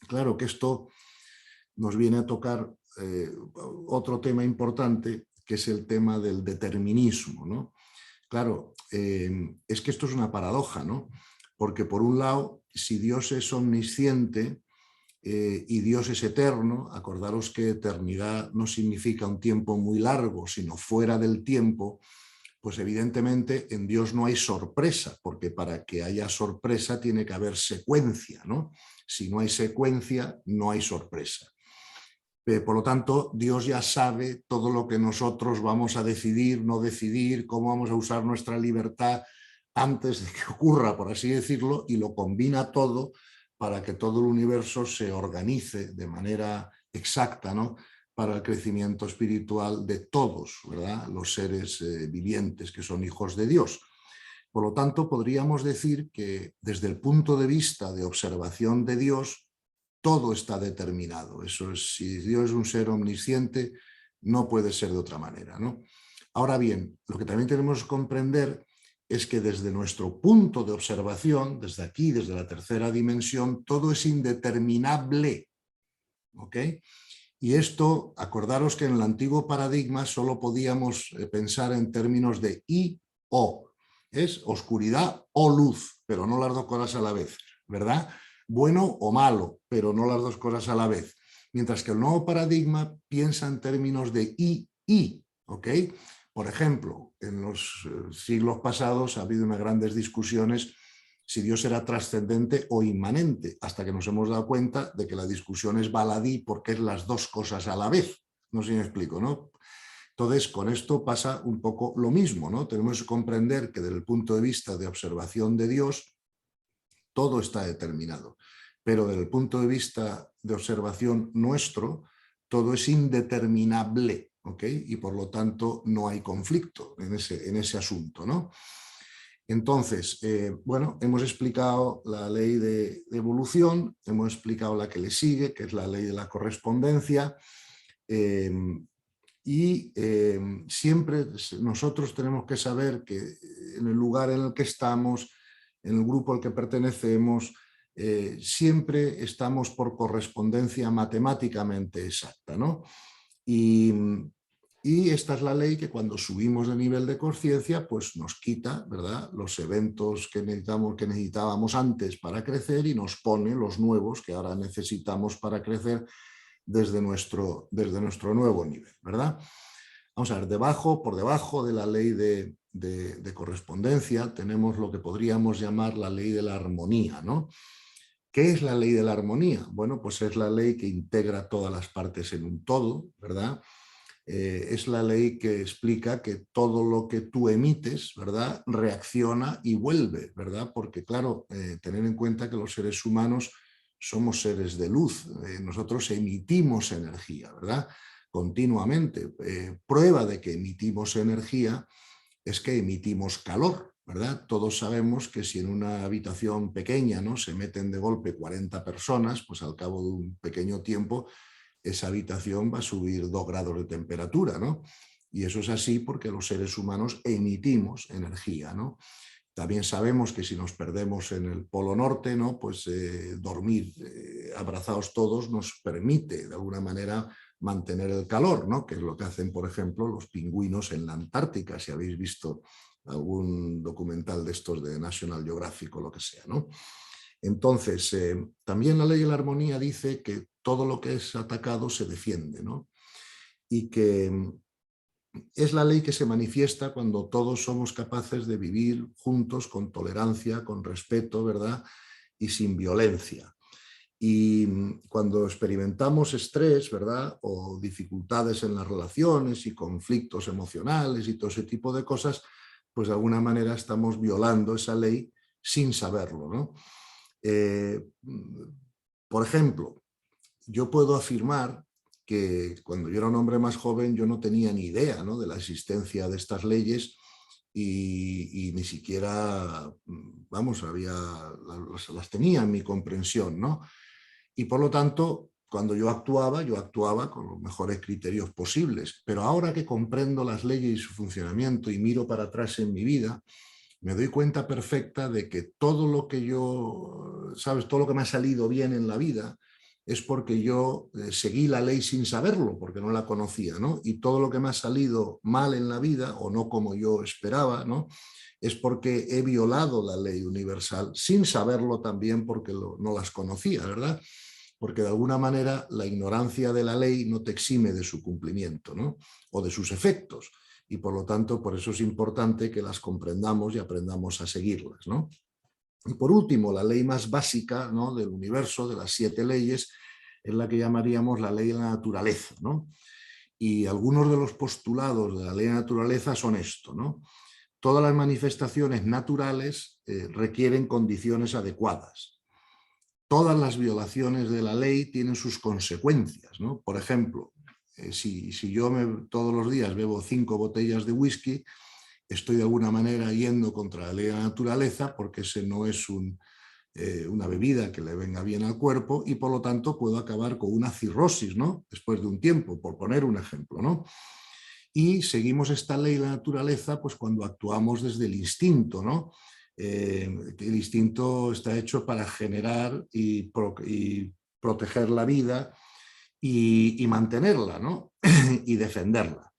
Speaker 2: Claro que esto nos viene a tocar otro tema importante, que es el tema del determinismo, ¿no? Claro, es que esto es una paradoja, ¿no? Porque por un lado, si Dios es omnisciente y Dios es eterno, acordaros que eternidad no significa un tiempo muy largo, sino fuera del tiempo, pues evidentemente en Dios no hay sorpresa, porque para que haya sorpresa tiene que haber secuencia, ¿no? Si no hay secuencia, no hay sorpresa. Por lo tanto, Dios ya sabe todo lo que nosotros vamos a decidir, no decidir, cómo vamos a usar nuestra libertad antes de que ocurra, por así decirlo, y lo combina todo para que todo el universo se organice de manera exacta, ¿no? Para el crecimiento espiritual de todos, ¿verdad? Los seres vivientes que son hijos de Dios. Por lo tanto, podríamos decir que desde el punto de vista de observación de Dios, todo está determinado. Eso es, si Dios es un ser omnisciente, no puede ser de otra manera, ¿no? Ahora bien, lo que también tenemos que comprender es que desde nuestro punto de observación, desde aquí, desde la tercera dimensión, todo es indeterminable, ¿ok? Y esto, acordaros que en el antiguo paradigma solo podíamos pensar en términos de y o. Es oscuridad o luz, pero no las dos cosas a la vez, ¿verdad? Bueno o malo, pero no las dos cosas a la vez. Mientras que el nuevo paradigma piensa en términos de y, ¿ok? Por ejemplo, en los siglos pasados ha habido unas grandes discusiones si Dios era trascendente o inmanente, hasta que nos hemos dado cuenta de que la discusión es baladí porque es las dos cosas a la vez. No sé si me explico, ¿no? Entonces, con esto pasa un poco lo mismo, ¿no? Tenemos que comprender que desde el punto de vista de observación de Dios, todo está determinado, pero desde el punto de vista de observación nuestro, todo es indeterminable, ¿ok? Y por lo tanto no hay conflicto en ese asunto, ¿no? Entonces, bueno, hemos explicado la ley de evolución, hemos explicado la que le sigue, que es la ley de la correspondencia, siempre nosotros tenemos que saber que en el lugar en el que estamos, en el grupo al que pertenecemos, siempre estamos por correspondencia matemáticamente exacta, ¿no? Y esta es la ley que cuando subimos de nivel de conciencia, pues nos quita, ¿verdad?, los eventos que necesitábamos antes para crecer y nos pone los nuevos que ahora necesitamos para crecer desde nuestro nuevo nivel, ¿verdad? Vamos a ver, por debajo de la ley de correspondencia tenemos lo que podríamos llamar la ley de la armonía, ¿no? ¿Qué es la ley de la armonía? Bueno, pues es la ley que integra todas las partes en un todo, ¿verdad? Es la ley que explica que todo lo que tú emites, ¿verdad?, reacciona y vuelve, ¿verdad? Porque, claro, tener en cuenta que los seres humanos somos seres de luz, nosotros emitimos energía, ¿verdad?, continuamente. Prueba de que emitimos energía es que emitimos calor, ¿verdad? Todos sabemos que si en una habitación pequeña, ¿no?, se meten de golpe 40 personas, pues al cabo de un pequeño tiempo esa habitación va a subir 2 grados de temperatura, ¿no? Y eso es así porque los seres humanos emitimos energía, ¿no? También sabemos que si nos perdemos en el Polo Norte, ¿no?, pues dormir abrazados todos nos permite de alguna manera mantener el calor, ¿no?, que es lo que hacen, por ejemplo, los pingüinos en la Antártica, si habéis visto algún documental de estos de National Geographic o lo que sea, ¿no? Entonces, también la ley de la armonía dice que todo lo que es atacado se defiende, ¿no? Y que es la ley que se manifiesta cuando todos somos capaces de vivir juntos con tolerancia, con respeto, ¿verdad?, y sin violencia. Y cuando experimentamos estrés, ¿verdad?, o dificultades en las relaciones y conflictos emocionales y todo ese tipo de cosas, pues de alguna manera estamos violando esa ley sin saberlo, ¿no? Por ejemplo, yo puedo afirmar que cuando yo era un hombre más joven yo no tenía ni idea, ¿no?, de la existencia de estas leyes y ni siquiera, vamos, las tenía en mi comprensión, ¿no? Y por lo tanto, cuando yo actuaba con los mejores criterios posibles. Pero ahora que comprendo las leyes y su funcionamiento y miro para atrás en mi vida, me doy cuenta perfecta de que todo lo que yo, ¿sabes?, todo lo que me ha salido bien en la vida es porque yo seguí la ley sin saberlo, porque no la conocía, ¿no? Y todo lo que me ha salido mal en la vida, o no como yo esperaba, ¿no?, es porque he violado la ley universal sin saberlo también porque no las conocía, ¿verdad? Porque de alguna manera la ignorancia de la ley no te exime de su cumplimiento, ¿no?, o de sus efectos. y por lo tanto por eso es importante que las comprendamos y aprendamos a seguirlas, ¿no? Y por último, la ley más básica, ¿no?, del universo, de las 7 leyes, es la que llamaríamos la ley de la naturaleza, ¿no? Y algunos de los postulados de la ley de la naturaleza son esto, ¿no? Todas las manifestaciones naturales requieren condiciones adecuadas. Todas las violaciones de la ley tienen sus consecuencias, ¿no? Por ejemplo, si yo todos los días bebo 5 botellas de whisky, estoy de alguna manera yendo contra la ley de la naturaleza, porque ese no es una bebida que le venga bien al cuerpo, y por lo tanto puedo acabar con una cirrosis, ¿no?, después de un tiempo, por poner un ejemplo, ¿no? Y seguimos esta ley de la naturaleza pues cuando actuamos desde el instinto, ¿no? El instinto está hecho para generar y proteger la vida y mantenerla, ¿no? Y defenderla.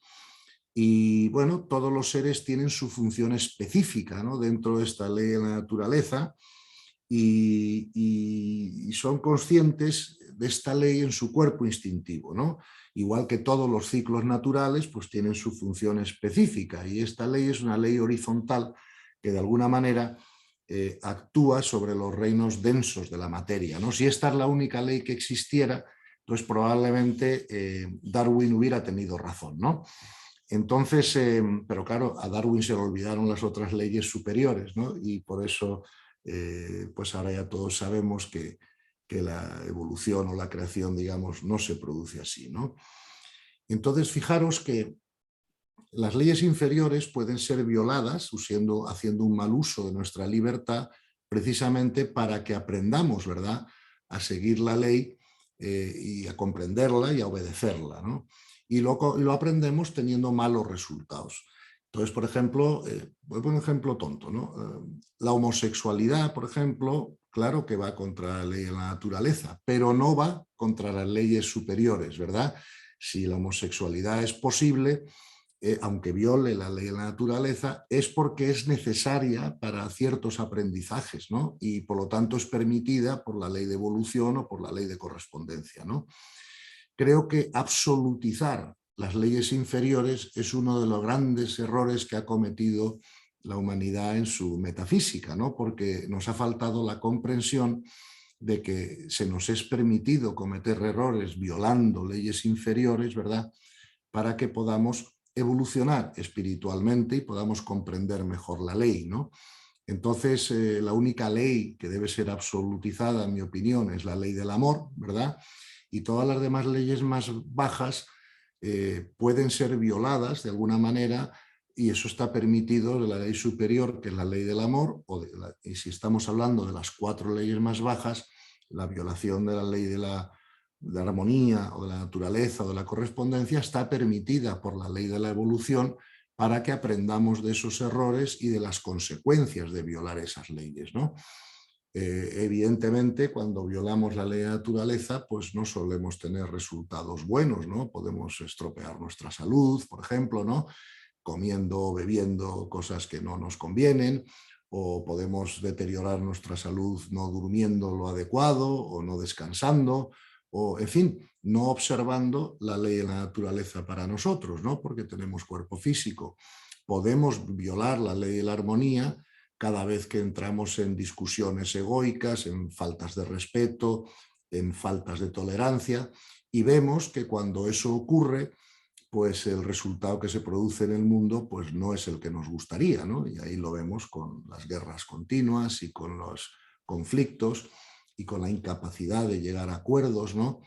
Speaker 2: Y bueno, todos los seres tienen su función específica, ¿no?, dentro de esta ley de la naturaleza, y son conscientes de esta ley en su cuerpo instintivo, ¿no? Igual que todos los ciclos naturales, pues tienen su función específica, y esta ley es una ley horizontal que de alguna manera actúa sobre los reinos densos de la materia, ¿no? Si esta es la única ley que existiera, pues probablemente Darwin hubiera tenido razón, ¿no? Entonces, pero claro, a Darwin se le olvidaron las otras leyes superiores, ¿no? Y por eso, pues ahora ya todos sabemos que la evolución o la creación, digamos, no se produce así, ¿no? Entonces, fijaros que las leyes inferiores pueden ser violadas haciendo un mal uso de nuestra libertad, precisamente para que aprendamos, ¿verdad?, a seguir la ley y a comprenderla y a obedecerla, ¿no? Y lo aprendemos teniendo malos resultados. Entonces, por ejemplo, voy a poner un ejemplo tonto, ¿no? La homosexualidad, por ejemplo, claro que va contra la ley de la naturaleza, pero no va contra las leyes superiores, ¿verdad? Si la homosexualidad es posible, aunque viole la ley de la naturaleza, es porque es necesaria para ciertos aprendizajes, ¿no? Y por lo tanto es permitida por la ley de evolución o por la ley de correspondencia, ¿no? Creo que absolutizar las leyes inferiores es uno de los grandes errores que ha cometido la humanidad en su metafísica, ¿no? Porque nos ha faltado la comprensión de que se nos es permitido cometer errores violando leyes inferiores, ¿verdad?, para que podamos evolucionar espiritualmente y podamos comprender mejor la ley, ¿no? Entonces, la única ley que debe ser absolutizada, en mi opinión, es la ley del amor, ¿verdad? Y todas las demás leyes más bajas pueden ser violadas de alguna manera, y eso está permitido de la ley superior, que es la ley del amor, y si estamos hablando de las 4 leyes más bajas, la violación de la ley de la armonía o de la naturaleza o de la correspondencia está permitida por la ley de la evolución, para que aprendamos de esos errores y de las consecuencias de violar esas leyes, ¿no? Evidentemente, cuando violamos la ley de la naturaleza, pues no solemos tener resultados buenos, ¿no? Podemos estropear nuestra salud, por ejemplo, ¿no?, comiendo o bebiendo cosas que no nos convienen, o podemos deteriorar nuestra salud no durmiendo lo adecuado o no descansando, o, en fin, no observando la ley de la naturaleza para nosotros, ¿no?, porque tenemos cuerpo físico. Podemos violar la ley de la armonía cada vez que entramos en discusiones egoicas, en faltas de respeto, en faltas de tolerancia, y vemos que cuando eso ocurre, pues el resultado que se produce en el mundo pues no es el que nos gustaría, ¿no? Y ahí lo vemos con las guerras continuas y con los conflictos y con la incapacidad de llegar a acuerdos, ¿no?,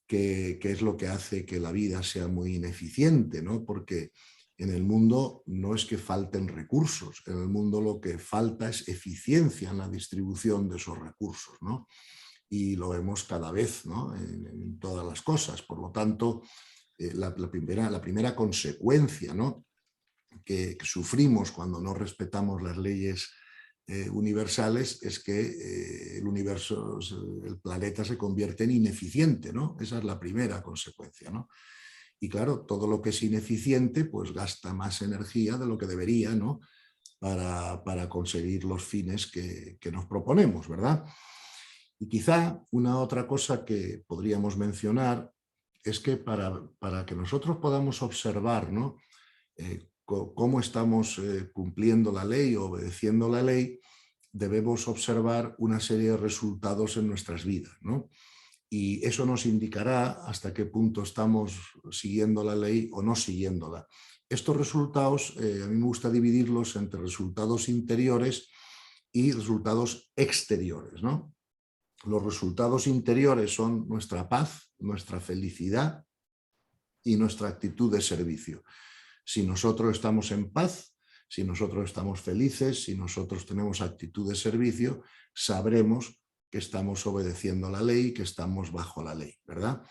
Speaker 2: que es lo que hace que la vida sea muy ineficiente, ¿no? Porque en el mundo no es que falten recursos, en el mundo lo que falta es eficiencia en la distribución de esos recursos, ¿no? Y lo vemos cada vez, ¿no?, en todas las cosas. Por lo tanto, la primera consecuencia, ¿no?, que sufrimos cuando no respetamos las leyes universales es que el planeta se convierte en ineficiente, ¿no? Esa es la primera consecuencia, ¿no? Y claro, todo lo que es ineficiente pues gasta más energía de lo que debería, ¿no?, para conseguir los fines que nos proponemos, ¿verdad? Y quizá una otra cosa que podríamos mencionar es que para que nosotros podamos observar, ¿no?, cómo estamos cumpliendo la ley o obedeciendo la ley, debemos observar una serie de resultados en nuestras vidas, ¿no? Y eso nos indicará hasta qué punto estamos siguiendo la ley o no siguiéndola. Estos resultados, a mí me gusta dividirlos entre resultados interiores y resultados exteriores, ¿no? Los resultados interiores son nuestra paz, nuestra felicidad y nuestra actitud de servicio. Si nosotros estamos en paz, si nosotros estamos felices, si nosotros tenemos actitud de servicio, sabremos que estamos obedeciendo la ley, que estamos bajo la ley, ¿verdad?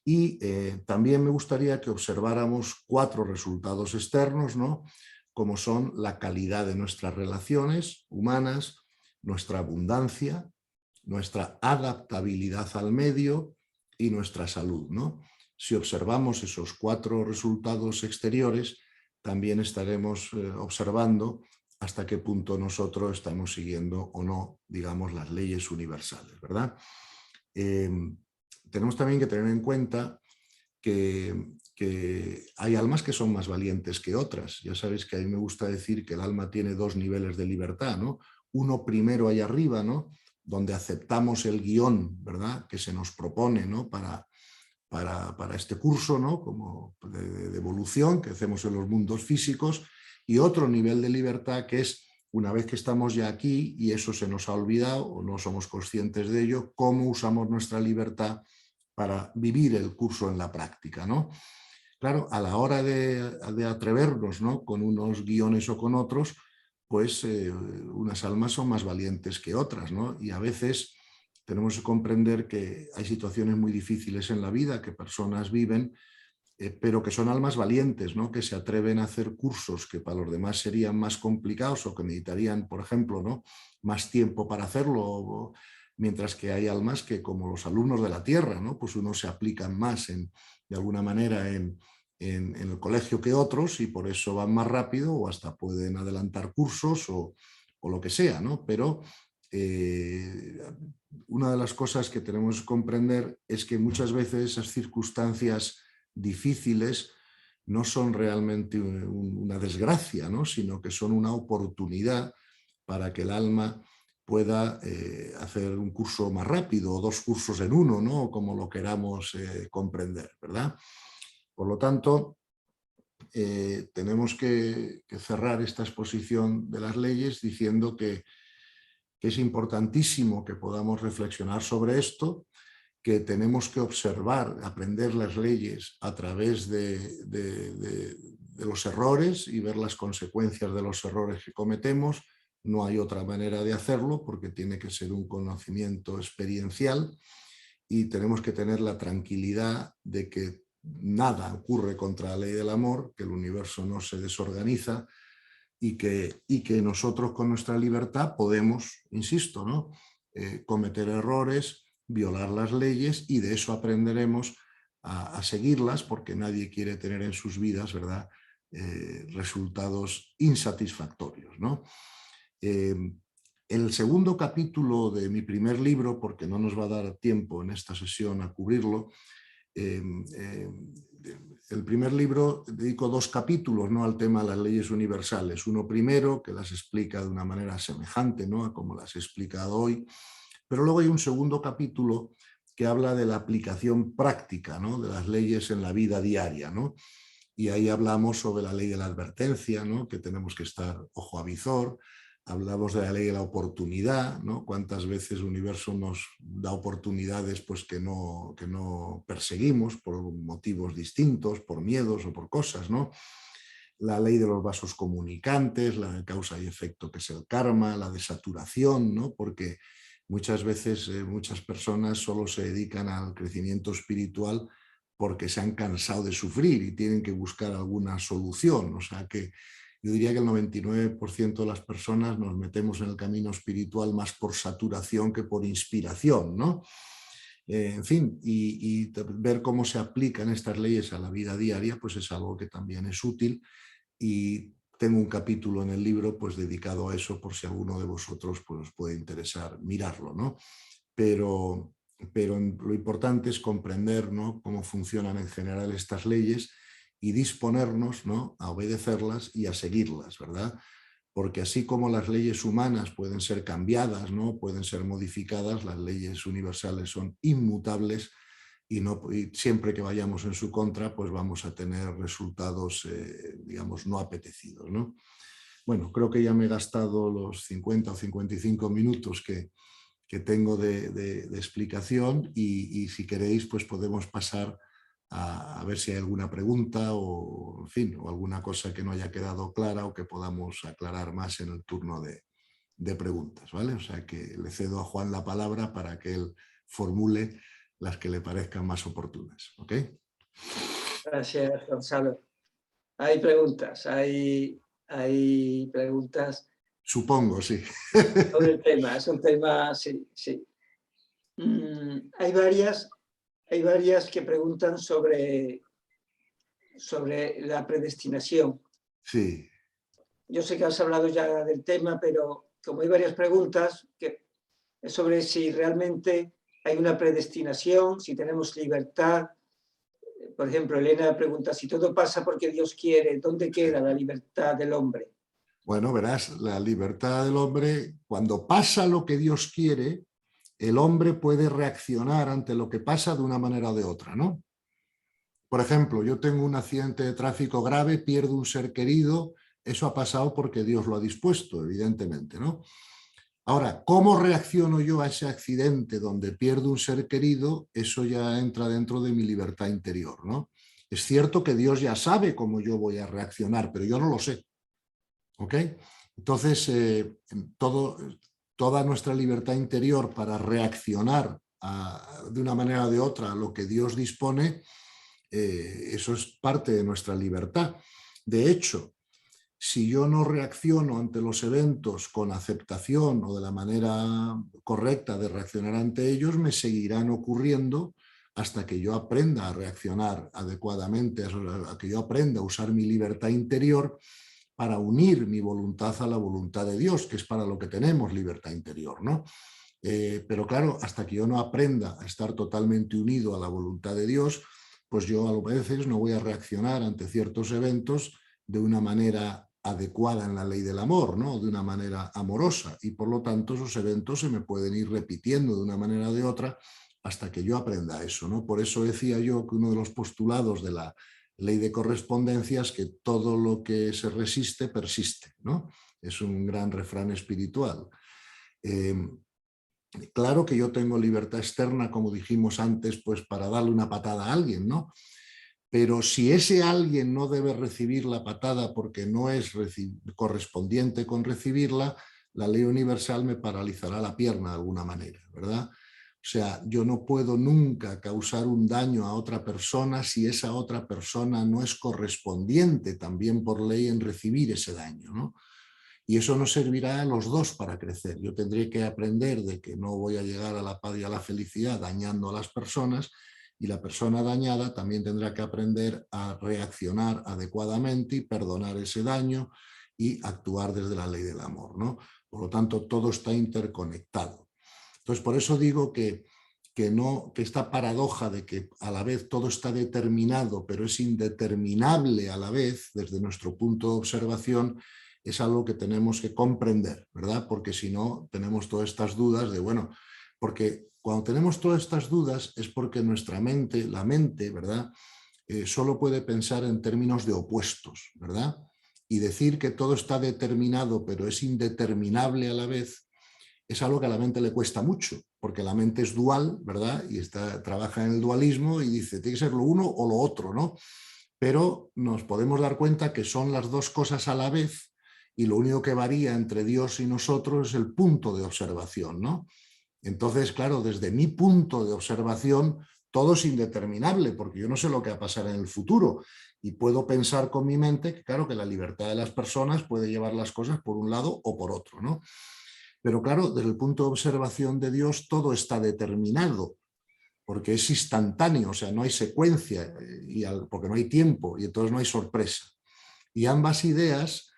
Speaker 2: Y también me gustaría que observáramos 4 resultados externos, ¿no? Como son la calidad de nuestras relaciones humanas, nuestra abundancia, nuestra adaptabilidad al medio y nuestra salud, ¿no? Si observamos esos 4 resultados exteriores, también estaremos observando hasta qué punto nosotros estamos siguiendo o no, digamos, las leyes universales, ¿verdad? Tenemos también que tener en cuenta que hay almas que son más valientes que otras. Ya sabéis que a mí me gusta decir que el alma tiene 2 niveles de libertad, ¿no? Uno primero ahí arriba, ¿no? Donde aceptamos el guión, ¿verdad?, que se nos propone, ¿no?, para este curso, ¿no?, como de evolución que hacemos en los mundos físicos, y otro nivel de libertad que es una vez que estamos ya aquí y eso se nos ha olvidado o no somos conscientes de ello, cómo usamos nuestra libertad para vivir el curso en la práctica, ¿no? Claro, a la hora de atrevernos, ¿no?, con unos guiones o con otros, pues unas almas son más valientes que otras, ¿no? Y a veces tenemos que comprender que hay situaciones muy difíciles en la vida que personas viven, pero que son almas valientes, ¿no?, que se atreven a hacer cursos que para los demás serían más complicados o que necesitarían, por ejemplo, ¿no?, más tiempo para hacerlo, mientras que hay almas que, como los alumnos de la Tierra, ¿no?, pues unos se aplican más de alguna manera en el colegio que otros y por eso van más rápido o hasta pueden adelantar cursos o lo que sea, ¿no? Pero una de las cosas que tenemos que comprender es que muchas veces esas circunstancias difíciles no son realmente una desgracia, ¿no?, sino que son una oportunidad para que el alma pueda hacer un curso más rápido o 2 cursos en uno, ¿no?, como lo queramos comprender, ¿verdad? Por lo tanto, tenemos que cerrar esta exposición de las leyes diciendo que es importantísimo que podamos reflexionar sobre esto, que tenemos que observar, aprender las leyes a través de los errores y ver las consecuencias de los errores que cometemos. No hay otra manera de hacerlo porque tiene que ser un conocimiento experiencial y tenemos que tener la tranquilidad de que nada ocurre contra la ley del amor, que el universo no se desorganiza y que nosotros con nuestra libertad podemos, insisto, ¿no?, cometer errores, violar las leyes y de eso aprenderemos a seguirlas porque nadie quiere tener en sus vidas, ¿verdad?, resultados insatisfactorios, ¿no? El segundo capítulo de mi primer libro, porque no nos va a dar tiempo en esta sesión a cubrirlo, el primer libro dedico 2 capítulos, ¿no?, al tema de las leyes universales. Uno primero, que las explica de una manera semejante, ¿no?, a como las he explicado hoy, pero luego hay un segundo capítulo que habla de la aplicación práctica, ¿no?, de las leyes en la vida diaria, ¿no? Y ahí hablamos sobre la ley de la advertencia, ¿no?, que tenemos que estar ojo a visor. Hablamos de la ley de la oportunidad, ¿no? Cuántas veces el universo nos da oportunidades pues, que no perseguimos por motivos distintos, por miedos o por cosas, ¿no? La ley de los vasos comunicantes, la de causa y efecto que es el karma, la de saturación, ¿no? Porque muchas veces muchas personas solo se dedican al crecimiento espiritual porque se han cansado de sufrir y tienen que buscar alguna solución. O sea que yo diría que el 99% de las personas nos metemos en el camino espiritual más por saturación que por inspiración, ¿no? En fin, y ver cómo se aplican estas leyes a la vida diaria, pues es algo que también es útil y tengo un capítulo en el libro pues dedicado a eso por si alguno de vosotros pues, os puede interesar mirarlo, ¿no? Pero lo importante es comprender, ¿no?, cómo funcionan en general estas leyes y disponernos, ¿no?, a obedecerlas y a seguirlas, ¿verdad? Porque así como las leyes humanas pueden ser cambiadas, ¿no?, pueden ser modificadas, las leyes universales son inmutables y siempre que vayamos en su contra, pues vamos a tener resultados, digamos, no apetecidos, ¿no? Bueno, creo que ya me he gastado los 50 o 55 minutos que tengo de explicación y si queréis, pues podemos pasar a ver si hay alguna pregunta o, en fin, o alguna cosa que no haya quedado clara o que podamos aclarar más en el turno de preguntas, ¿vale? O sea que le cedo a Juan la palabra para que él formule las que le parezcan más oportunas, ¿ok?
Speaker 1: Gracias, Gonzalo. Hay preguntas, hay preguntas
Speaker 2: Supongo, sí.
Speaker 1: sobre el tema. Es un tema, sí, sí. Hay varias que preguntan sobre la predestinación.
Speaker 2: Sí.
Speaker 1: Yo sé que has hablado ya del tema, pero como hay varias preguntas que es sobre si realmente hay una predestinación, si tenemos libertad. Por ejemplo, Elena pregunta, si todo pasa porque Dios quiere, ¿dónde queda la libertad del hombre?
Speaker 2: Bueno, verás, la libertad del hombre, cuando pasa lo que Dios quiere, el hombre puede reaccionar ante lo que pasa de una manera o de otra, ¿no? Por ejemplo, yo tengo un accidente de tráfico grave, pierdo un ser querido, eso ha pasado porque Dios lo ha dispuesto, evidentemente, ¿no? Ahora, ¿cómo reacciono yo a ese accidente donde pierdo un ser querido? Eso ya entra dentro de mi libertad interior, ¿no? Es cierto que Dios ya sabe cómo yo voy a reaccionar, pero yo no lo sé, ¿ok? Entonces, toda nuestra libertad interior para reaccionar de una manera o de otra a lo que Dios dispone, eso es parte de nuestra libertad. De hecho, si yo no reacciono ante los eventos con aceptación o de la manera correcta de reaccionar ante ellos, me seguirán ocurriendo hasta que yo aprenda a reaccionar adecuadamente, a que yo aprenda a usar mi libertad interior para unir mi voluntad a la voluntad de Dios, que es para lo que tenemos libertad interior, ¿no? Pero claro, hasta que yo no aprenda a estar totalmente unido a la voluntad de Dios, pues yo a veces no voy a reaccionar ante ciertos eventos de una manera adecuada en la ley del amor, ¿no? De una manera amorosa, y por lo tanto esos eventos se me pueden ir repitiendo de una manera o de otra hasta que yo aprenda eso, ¿no? Por eso decía yo que uno de los postulados de la ley de correspondencia es que todo lo que se resiste persiste, ¿no? Es un gran refrán espiritual. Claro que yo tengo libertad externa, como dijimos antes, pues para darle una patada a alguien, ¿no? Pero si ese alguien no debe recibir la patada porque no es correspondiente con recibirla, la ley universal me paralizará la pierna de alguna manera, ¿verdad? O sea, yo no puedo nunca causar un daño a otra persona si esa otra persona no es correspondiente también por ley en recibir ese daño, ¿no? Y eso nos servirá a los dos para crecer. Yo tendré que aprender de que no voy a llegar a la paz y a la felicidad dañando a las personas, y la persona dañada también tendrá que aprender a reaccionar adecuadamente y perdonar ese daño y actuar desde la ley del amor, ¿no? Por lo tanto, todo está interconectado. Entonces, por eso digo que esta paradoja de que a la vez todo está determinado, pero es indeterminable a la vez, desde nuestro punto de observación, es algo que tenemos que comprender, ¿verdad? Porque si no, tenemos todas estas dudas de, bueno, porque cuando tenemos todas estas dudas es porque nuestra mente, la mente, ¿verdad? Solo puede pensar en términos de opuestos, ¿verdad? Y decir que todo está determinado, pero es indeterminable a la vez, es algo que a la mente le cuesta mucho, porque la mente es dual, ¿verdad? Y trabaja en el dualismo y dice, tiene que ser lo uno o lo otro, ¿no? Pero nos podemos dar cuenta que son las dos cosas a la vez, y lo único que varía entre Dios y nosotros es el punto de observación, ¿no? Entonces, claro, desde mi punto de observación, todo es indeterminable, porque yo no sé lo que va a pasar en el futuro, y puedo pensar con mi mente que, claro, que la libertad de las personas puede llevar las cosas por un lado o por otro, ¿no? Pero claro, desde el punto de observación de Dios, todo está determinado, porque es instantáneo, o sea, no hay secuencia, porque no hay tiempo, y entonces no hay sorpresa. Y ambas ideas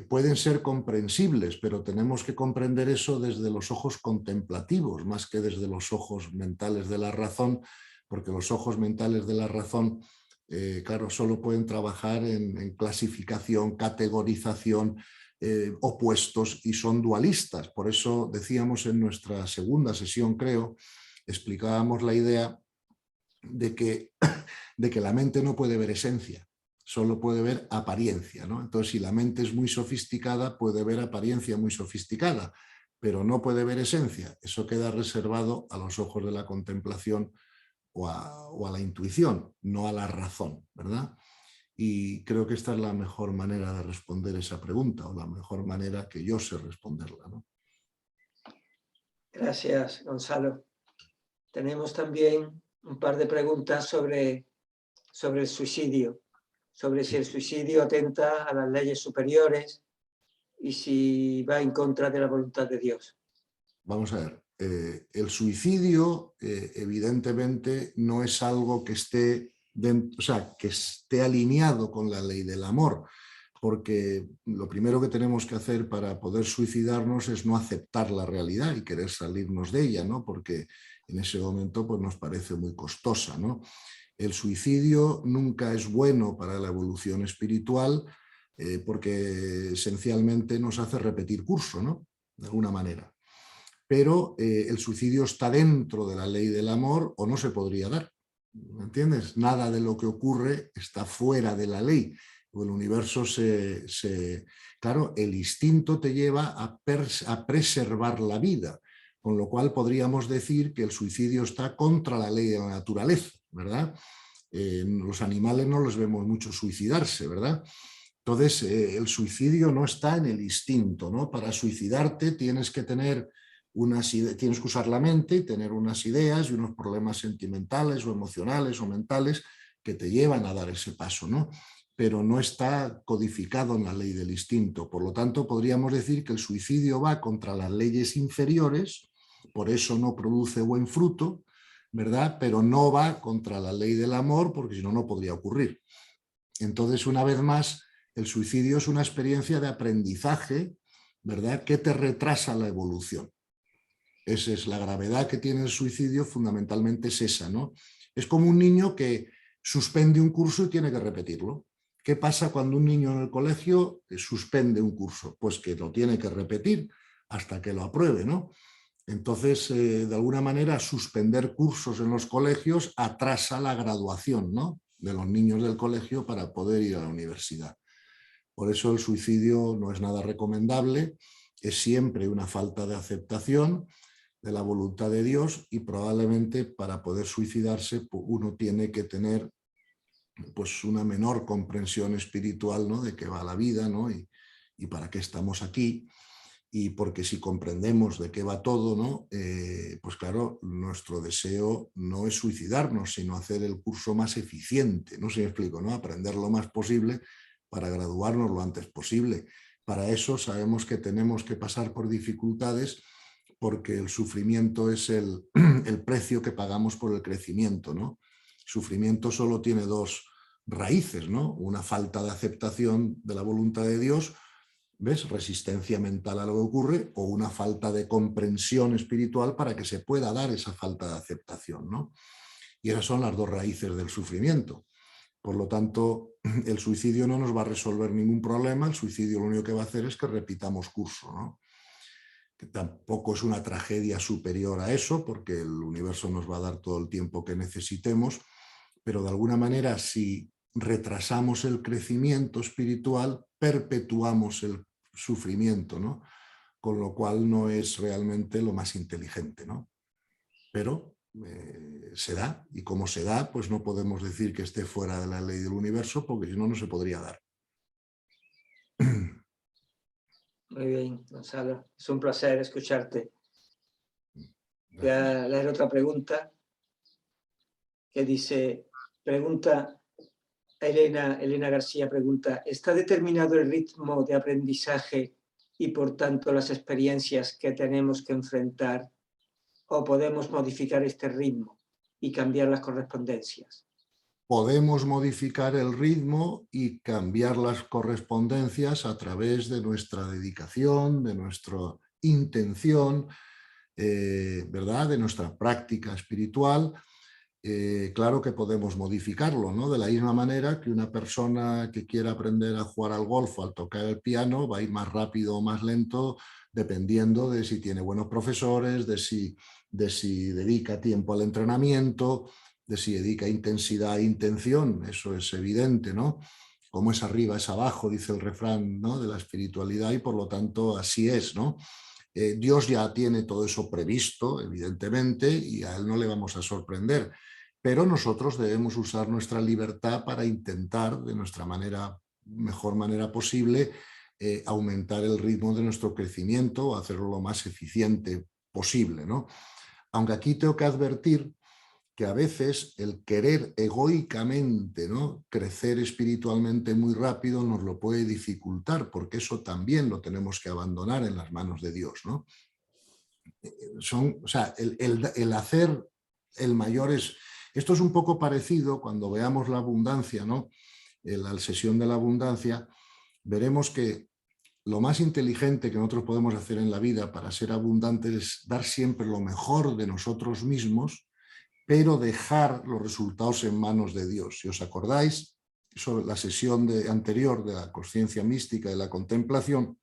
Speaker 2: pueden ser comprensibles, pero tenemos que comprender eso desde los ojos contemplativos, más que desde los ojos mentales de la razón, porque los ojos mentales de la razón claro, solo pueden trabajar en clasificación, categorización, opuestos, y son dualistas. Por eso decíamos en nuestra segunda sesión, creo, explicábamos la idea de que la mente no puede ver esencia, solo puede ver apariencia, ¿no? Entonces, si la mente es muy sofisticada, puede ver apariencia muy sofisticada, pero no puede ver esencia. Eso queda reservado a los ojos de la contemplación o a la intuición, no a la razón, ¿verdad? Y creo que esta es la mejor manera de responder esa pregunta, o la mejor manera que yo sé responderla, ¿no?
Speaker 1: Gracias, Gonzalo. Tenemos también un par de preguntas sobre el suicidio, sobre si el suicidio atenta a las leyes superiores y si va en contra de la voluntad de Dios.
Speaker 2: Vamos a ver, el suicidio evidentemente no es algo que esté que esté alineado con la ley del amor, porque lo primero que tenemos que hacer para poder suicidarnos es no aceptar la realidad y querer salirnos de ella, ¿no? Porque en ese momento pues, nos parece muy costosa, ¿no? El suicidio nunca es bueno para la evolución espiritual porque esencialmente nos hace repetir curso, ¿no? De alguna manera. Pero el suicidio está dentro de la ley del amor o no se podría dar. ¿Me entiendes? Nada de lo que ocurre está fuera de la ley. El universo claro, el instinto te lleva a preservar la vida, con lo cual podríamos decir que el suicidio está contra la ley de la naturaleza, ¿verdad? Los animales no los vemos mucho suicidarse, ¿verdad? Entonces, el suicidio no está en el instinto, ¿no? Para suicidarte tienes que usar la mente y tener unas ideas y unos problemas sentimentales o emocionales o mentales que te llevan a dar ese paso, ¿no? Pero no está codificado en la ley del instinto. Por lo tanto, podríamos decir que el suicidio va contra las leyes inferiores, por eso no produce buen fruto, ¿verdad? Pero no va contra la ley del amor, porque si no, no podría ocurrir. Entonces, una vez más, el suicidio es una experiencia de aprendizaje, ¿verdad?, que te retrasa la evolución. Esa es la gravedad que tiene el suicidio, fundamentalmente es esa, ¿no? Es como un niño que suspende un curso y tiene que repetirlo. ¿Qué pasa cuando un niño en el colegio suspende un curso? Pues que lo tiene que repetir hasta que lo apruebe, ¿no? Entonces, de alguna manera, suspender cursos en los colegios atrasa la graduación, ¿no?, de los niños del colegio para poder ir a la universidad. Por eso el suicidio no es nada recomendable, es siempre una falta de aceptación de la voluntad de Dios, y probablemente para poder suicidarse uno tiene que tener pues una menor comprensión espiritual, ¿no?, de qué va la vida, ¿no?, y para qué estamos aquí. Y porque si comprendemos de qué va todo, ¿no?, pues claro, nuestro deseo no es suicidarnos, sino hacer el curso más eficiente, no sé si me explico, ¿no?, aprender lo más posible para graduarnos lo antes posible. Para eso sabemos que tenemos que pasar por dificultades, porque el sufrimiento es el precio que pagamos por el crecimiento, ¿no? Sufrimiento solo tiene dos raíces, ¿no? Una falta de aceptación de la voluntad de Dios, ¿ves?, resistencia mental a lo que ocurre, o una falta de comprensión espiritual para que se pueda dar esa falta de aceptación, ¿no? Y esas son las dos raíces del sufrimiento. Por lo tanto, el suicidio no nos va a resolver ningún problema, el suicidio lo único que va a hacer es que repitamos curso, ¿no? Que tampoco es una tragedia superior a eso, porque el universo nos va a dar todo el tiempo que necesitemos, pero de alguna manera, si retrasamos el crecimiento espiritual, perpetuamos el sufrimiento, ¿no? Con lo cual no es realmente lo más inteligente, ¿no? Pero se da, y como se da, pues no podemos decir que esté fuera de la ley del universo, porque si no, no se podría dar.
Speaker 1: Muy bien, Gonzalo. Es un placer escucharte. Voy a leer otra pregunta que dice, Elena García pregunta, ¿está determinado el ritmo de aprendizaje y por tanto las experiencias que tenemos que enfrentar, o podemos modificar este ritmo y cambiar las correspondencias?
Speaker 2: Podemos modificar el ritmo y cambiar las correspondencias a través de nuestra dedicación, de nuestra intención, ¿verdad?, de nuestra práctica espiritual, claro que podemos modificarlo, ¿no? De la misma manera que una persona que quiera aprender a jugar al golf o al tocar el piano va a ir más rápido o más lento dependiendo de si tiene buenos profesores, de si dedica tiempo al entrenamiento, de si dedica intensidad e intención, eso es evidente, ¿no? Como es arriba es abajo, dice el refrán, ¿no? De la espiritualidad, y por lo tanto así es, ¿no? Dios ya tiene todo eso previsto, evidentemente, y a Él no le vamos a sorprender, pero nosotros debemos usar nuestra libertad para intentar, de nuestra mejor manera posible, aumentar el ritmo de nuestro crecimiento o hacerlo lo más eficiente posible, ¿no? Aunque aquí tengo que advertir que a veces el querer egoicamente, ¿no?, crecer espiritualmente muy rápido nos lo puede dificultar, porque eso también lo tenemos que abandonar en las manos de Dios, ¿no? O sea, el hacer el mayor es... Esto es un poco parecido cuando veamos la abundancia, ¿no? La sesión de la abundancia, veremos que lo más inteligente que nosotros podemos hacer en la vida para ser abundantes es dar siempre lo mejor de nosotros mismos, pero dejar los resultados en manos de Dios. Si os acordáis, sobre la sesión anterior de la conciencia mística y la contemplación,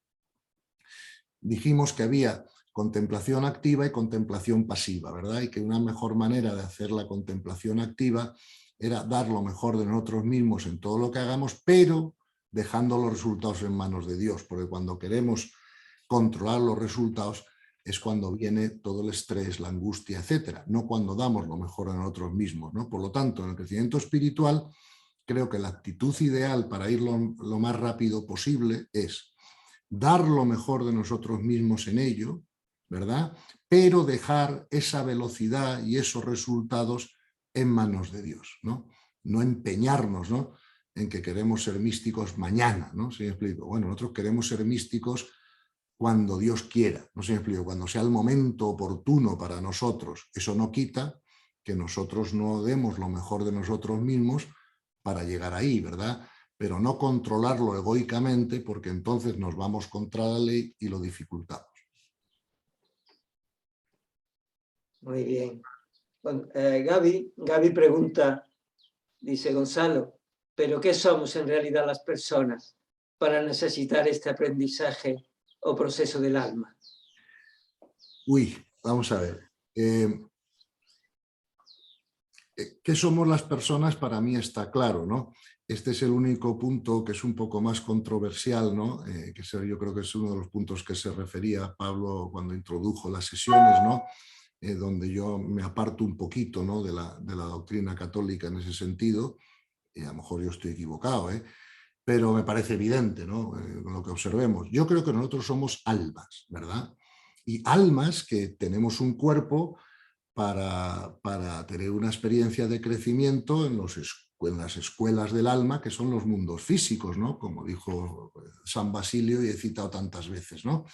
Speaker 2: dijimos que había contemplación activa y contemplación pasiva, ¿verdad? Y que una mejor manera de hacer la contemplación activa era dar lo mejor de nosotros mismos en todo lo que hagamos, pero dejando los resultados en manos de Dios, porque cuando queremos controlar los resultados es cuando viene todo el estrés, la angustia, etcétera, no cuando damos lo mejor a nosotros mismos, ¿no? Por lo tanto, en el crecimiento espiritual, creo que la actitud ideal para ir lo más rápido posible es dar lo mejor de nosotros mismos en ello, ¿verdad? Pero dejar esa velocidad y esos resultados en manos de Dios, ¿no? No empeñarnos, ¿no?, en que queremos ser místicos mañana, ¿no? ¿Sí me explico? Bueno, nosotros queremos ser místicos cuando Dios quiera, no sé si me explico, cuando sea el momento oportuno para nosotros. Eso no quita que nosotros no demos lo mejor de nosotros mismos para llegar ahí, ¿verdad? Pero no controlarlo egoicamente, porque entonces nos vamos contra la ley y lo dificultamos.
Speaker 1: Muy bien. Bueno, Gaby pregunta, dice Gonzalo, ¿pero qué somos en realidad las personas para necesitar este aprendizaje o proceso del alma?
Speaker 2: Uy, vamos a ver. ¿Qué somos las personas? Para mí está claro, ¿no? Este es el único punto que es un poco más controversial, ¿no? Yo creo que es uno de los puntos que se refería Pablo cuando introdujo las sesiones, ¿no? Donde yo me aparto un poquito, ¿no?, de la doctrina católica en ese sentido, y a lo mejor yo estoy equivocado, pero me parece evidente, ¿no?, con lo que observemos. Yo creo que nosotros somos almas, ¿verdad? Y almas que tenemos un cuerpo para tener una experiencia de crecimiento en las escuelas del alma, que son los mundos físicos, ¿no?, como dijo San Basilio y he citado tantas veces, ¿no?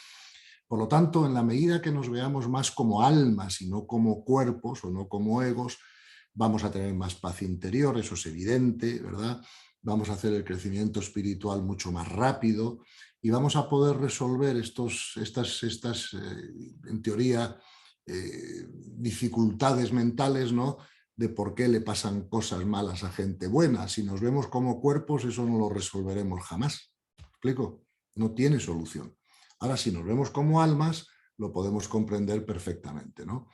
Speaker 2: Por lo tanto, en la medida que nos veamos más como almas y no como cuerpos o no como egos, vamos a tener más paz interior, eso es evidente, ¿verdad? Vamos a hacer el crecimiento espiritual mucho más rápido y vamos a poder resolver en teoría, dificultades mentales, ¿no?, de por qué le pasan cosas malas a gente buena. Si nos vemos como cuerpos, eso no lo resolveremos jamás. ¿Me explico? No tiene solución. Ahora, si nos vemos como almas, lo podemos comprender perfectamente, ¿no?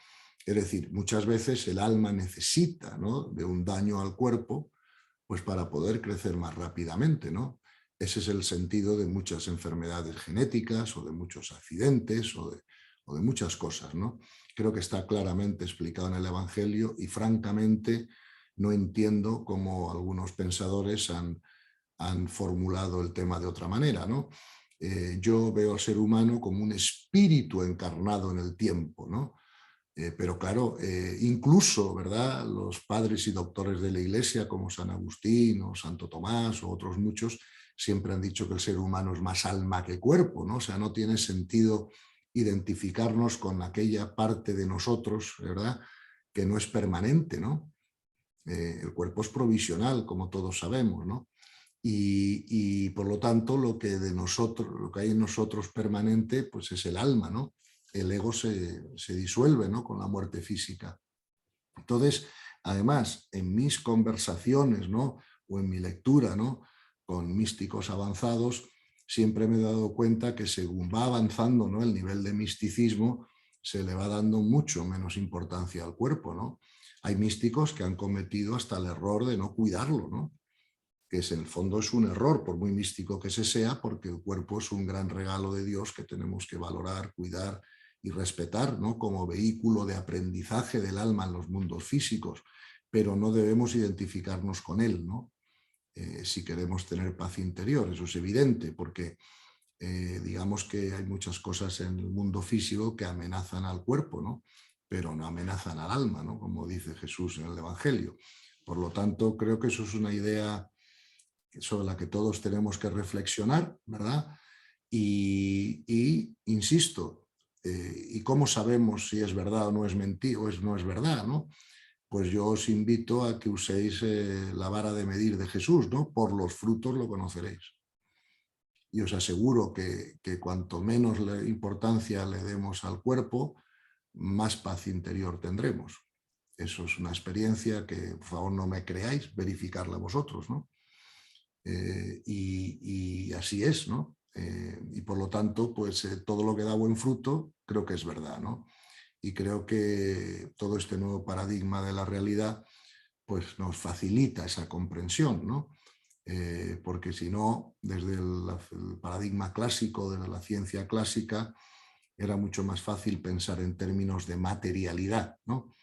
Speaker 2: Es decir, muchas veces el alma necesita, ¿no?, de un daño al cuerpo, pues para poder crecer más rápidamente, ¿no? Ese es el sentido de muchas enfermedades genéticas o de muchos accidentes o de muchas cosas, ¿no? Creo que está claramente explicado en el Evangelio y francamente no entiendo cómo algunos pensadores han formulado el tema de otra manera, ¿no? Yo veo al ser humano como un espíritu encarnado en el tiempo, ¿no? Pero claro, incluso, ¿verdad?, los padres y doctores de la Iglesia como San Agustín o Santo Tomás o otros muchos siempre han dicho que el ser humano es más alma que cuerpo, ¿no? O sea, no tiene sentido identificarnos con aquella parte de nosotros, ¿verdad?, que no es permanente, ¿no? El cuerpo es provisional, como todos sabemos, ¿no? Y por lo tanto lo que hay en nosotros permanente, pues es el alma, ¿no? El ego se disuelve, ¿no?, con la muerte física. Entonces, Además, en mis conversaciones, ¿no?, o en mi lectura, ¿no?, con místicos avanzados, siempre me he dado cuenta que según va avanzando, ¿no?, el nivel de misticismo, se le va dando mucho menos importancia al cuerpo, ¿no? Hay místicos que han cometido hasta el error de no cuidarlo, ¿no?, que en el fondo es un error, por muy místico que se sea, porque el cuerpo es un gran regalo de Dios que tenemos que valorar, cuidar y respetar, ¿no?, como vehículo de aprendizaje del alma en los mundos físicos, pero no debemos identificarnos con él, ¿no? Si queremos tener paz interior, eso es evidente, porque digamos que hay muchas cosas en el mundo físico que amenazan al cuerpo, ¿no?, pero no amenazan al alma, ¿no?, como dice Jesús en el Evangelio. Por lo tanto, creo que eso es una idea sobre la que todos tenemos que reflexionar, ¿verdad? Y insisto, ¿y cómo sabemos si es verdad o no es mentira o no es verdad, ¿no? Pues yo os invito a que uséis la vara de medir de Jesús, ¿no? Por los frutos lo conoceréis. Y os aseguro que cuanto menos importancia le demos al cuerpo, más paz interior tendremos. Eso es una experiencia que, por favor, no me creáis, verificarla vosotros, ¿no? Y así es, ¿no? Y por lo tanto, pues todo lo que da buen fruto creo que es verdad, ¿no? Y creo que todo este nuevo paradigma de la realidad pues nos facilita esa comprensión, ¿no? Porque si no, desde el paradigma clásico, de la ciencia clásica, era mucho más fácil pensar en términos de materialidad, ¿no?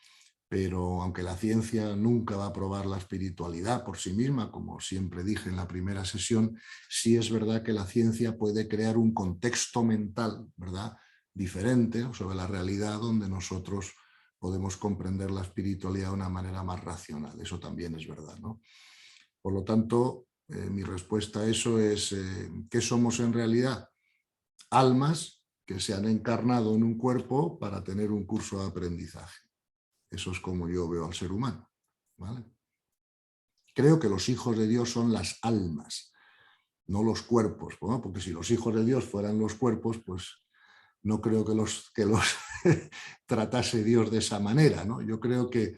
Speaker 2: Pero aunque la ciencia nunca va a probar la espiritualidad por sí misma, como siempre dije en la primera sesión, sí es verdad que la ciencia puede crear un contexto mental, ¿verdad?, diferente sobre la realidad, donde nosotros podemos comprender la espiritualidad de una manera más racional. Eso también es verdad, ¿no? Por lo tanto, mi respuesta a eso es, ¿qué somos en realidad? Almas que se han encarnado en un cuerpo para tener un curso de aprendizaje. Eso es como yo veo al ser humano, ¿vale? Creo que los hijos de Dios son las almas, no los cuerpos, ¿no? Porque si los hijos de Dios fueran los cuerpos, pues no creo que los tratase Dios de esa manera, ¿no? Yo creo que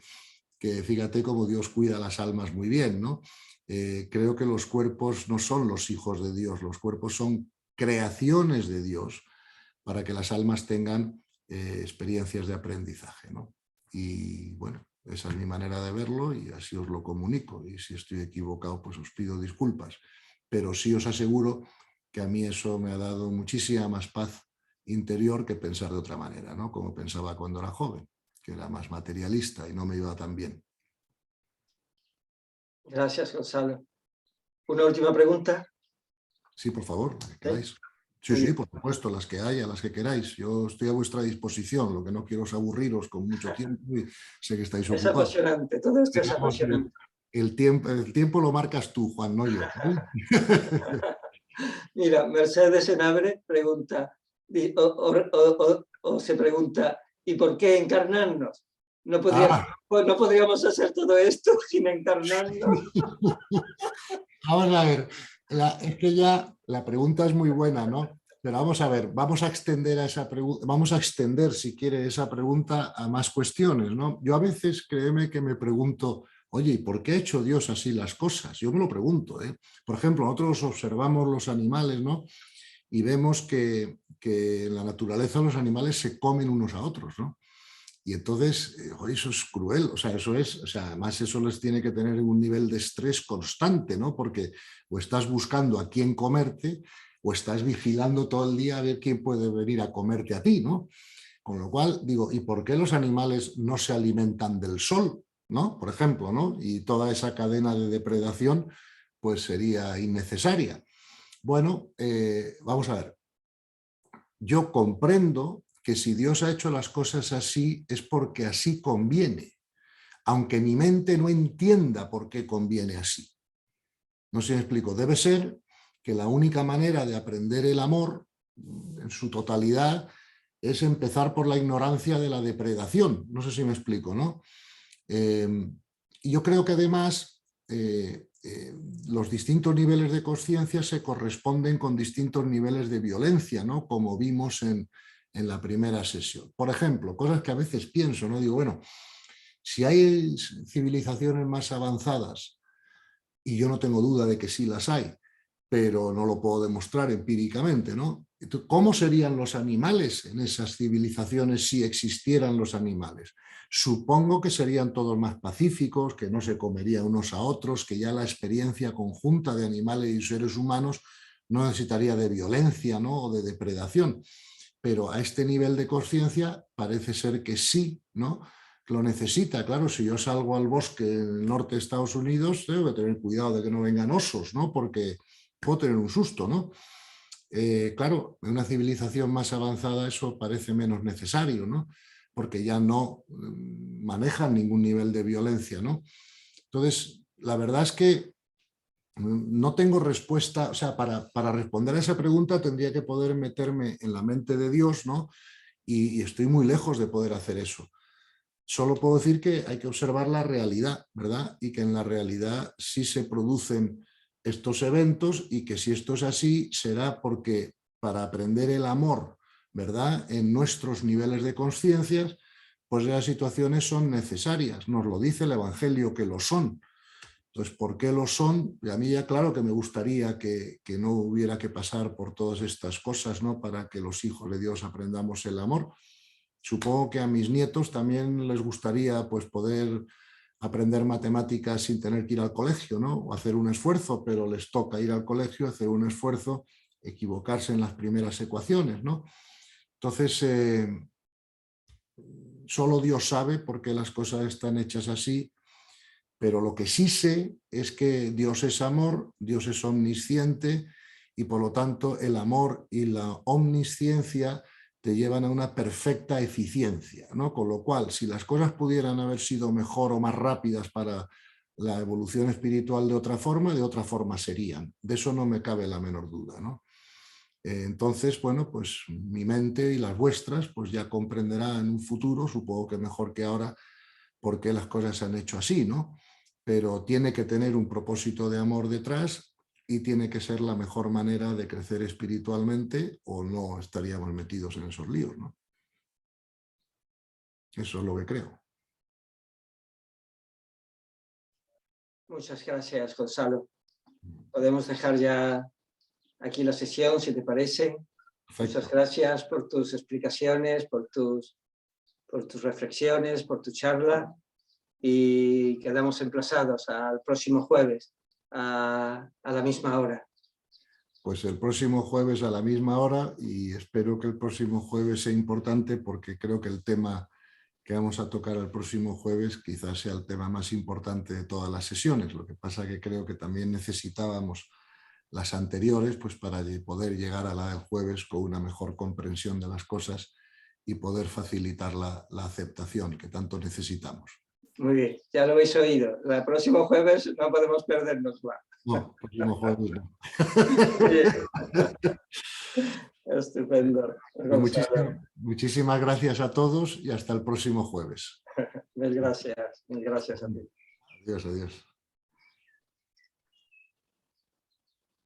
Speaker 2: fíjate cómo Dios cuida las almas muy bien, ¿no? Creo que los cuerpos no son los hijos de Dios, los cuerpos son creaciones de Dios para que las almas tengan experiencias de aprendizaje, ¿no? Y bueno, esa es mi manera de verlo y así os lo comunico. Y si estoy equivocado, pues os pido disculpas. Pero sí os aseguro que a mí eso me ha dado muchísima más paz interior que pensar de otra manera, ¿no? Como pensaba cuando era joven, que era más materialista y no me iba tan bien.
Speaker 1: Gracias, Gonzalo. ¿Una última pregunta?
Speaker 2: Sí, por favor, las que queráis. Sí,
Speaker 1: Muy
Speaker 2: sí,
Speaker 1: bien.
Speaker 2: por supuesto, las que haya, las que queráis. Yo estoy a vuestra disposición, lo que no quiero es aburriros con mucho tiempo y sé que estáis
Speaker 1: Es
Speaker 2: ocupados.
Speaker 1: apasionante, todo esto es
Speaker 2: Digamos,
Speaker 1: apasionante.
Speaker 2: el tiempo lo marcas tú, Juan, no yo. ¿Vale?
Speaker 1: Mira, Mercedes Senabre pregunta, o se pregunta, ¿y por qué encarnarnos?
Speaker 2: Ah,
Speaker 1: Pues no podríamos hacer todo esto sin encarnarnos.
Speaker 2: vamos a ver, es que ya la pregunta es muy buena, ¿no? Pero vamos a ver, vamos a extender a esa pregunta, vamos a extender, si quiere, esa pregunta a más cuestiones, ¿no? Yo a veces, créeme que me pregunto, oye, ¿y por qué ha hecho Dios así las cosas? Yo me lo pregunto, ¿eh? Por ejemplo, nosotros observamos los animales, ¿no? Y vemos que en la naturaleza los animales se comen unos a otros, ¿no? Y entonces, eso es cruel, o sea, además eso les tiene que tener un nivel de estrés constante, ¿no? Porque o estás buscando a quién comerte o estás vigilando todo el día a ver quién puede venir a comerte a ti, ¿no? Con lo cual, digo, ¿y por qué los animales no se alimentan del sol, ¿no? Por ejemplo, ¿no? Y toda esa cadena de depredación, pues sería innecesaria. Bueno, vamos a ver, yo comprendo que si Dios ha hecho las cosas así es porque así conviene, aunque mi mente no entienda por qué conviene así. No sé si me explico. Debe ser que la única manera de aprender el amor en su totalidad es empezar por la ignorancia de la depredación. No sé si me explico, ¿no? Y yo creo que además los distintos niveles de conciencia se corresponden con distintos niveles de violencia, ¿no? Como vimos en la primera sesión. Por ejemplo, cosas que a veces pienso, ¿no? Digo, bueno, Si hay civilizaciones más avanzadas, y yo no tengo duda de que sí las hay, pero no lo puedo demostrar empíricamente, ¿no? Entonces, ¿cómo serían los animales en esas civilizaciones si existieran los animales? Supongo que serían todos más pacíficos, que no se comerían unos a otros, que ya la experiencia conjunta de animales y seres humanos no necesitaría de violencia, ¿no? O de depredación. Pero a este nivel de conciencia parece ser que sí, ¿no? Lo necesita. Claro, si yo salgo al bosque en el norte de Estados Unidos, tengo que tener cuidado de que no vengan osos, ¿no? Porque puedo tener un susto, ¿no? Claro, en una civilización más avanzada eso parece menos necesario, ¿no? Porque ya no manejan ningún nivel de violencia, ¿no? Entonces, la verdad es que no tengo respuesta, o sea, para responder a esa pregunta tendría que poder meterme en la mente de Dios, ¿no? Y estoy muy lejos de poder hacer eso. Solo puedo decir que hay que observar la realidad, ¿verdad? Y que en la realidad sí se producen estos eventos y que si esto es así será porque para aprender el amor, ¿verdad? En nuestros niveles de conciencia, pues las situaciones son necesarias. Nos lo dice el Evangelio que lo son. Entonces, ¿por qué lo son? Y a mí ya claro que me gustaría que no hubiera que pasar por todas estas cosas, ¿no? Para que los hijos de Dios aprendamos el amor. Supongo que a mis nietos también les gustaría pues, poder aprender matemáticas sin tener que ir al colegio, ¿no? O hacer un esfuerzo, pero les toca ir al colegio, hacer un esfuerzo, equivocarse en las primeras ecuaciones, ¿no? Entonces, solo Dios sabe por qué las cosas están hechas así, pero lo que sí sé es que Dios es amor, Dios es omnisciente y por lo tanto el amor y la omnisciencia te llevan a una perfecta eficiencia, ¿no? Con lo cual, si las cosas pudieran haber sido mejor o más rápidas para la evolución espiritual de otra forma serían. De eso no me cabe la menor duda, ¿no? Entonces, bueno, pues mi mente y las vuestras pues ya comprenderán en un futuro, supongo que mejor que ahora, por qué las cosas se han hecho así, ¿no? Pero tiene que tener un propósito de amor detrás y tiene que ser la mejor manera de crecer espiritualmente o no estaríamos metidos en esos líos, ¿no? Eso es lo que creo.
Speaker 1: Muchas gracias, Gonzalo. Podemos dejar ya aquí la sesión, si te parece.
Speaker 2: Perfecto.
Speaker 1: Muchas gracias por tus explicaciones, por tus reflexiones, por tu charla, y quedamos emplazados al próximo jueves a la misma hora.
Speaker 2: Pues el próximo jueves a la misma hora, y espero que el próximo jueves sea importante porque creo que el tema que vamos a tocar el próximo jueves quizás sea el tema más importante de todas las sesiones. Lo que pasa que creo que también necesitábamos las anteriores pues para poder llegar a la del jueves con una mejor comprensión de las cosas y poder facilitar la aceptación que tanto necesitamos.
Speaker 1: Muy bien, ya lo habéis oído. El próximo jueves no podemos perdernos más.
Speaker 2: No, el próximo jueves no.
Speaker 1: Estupendo.
Speaker 2: Muchísimas gracias a todos y hasta el próximo jueves.
Speaker 1: Mil gracias a ti.
Speaker 2: Adiós, adiós.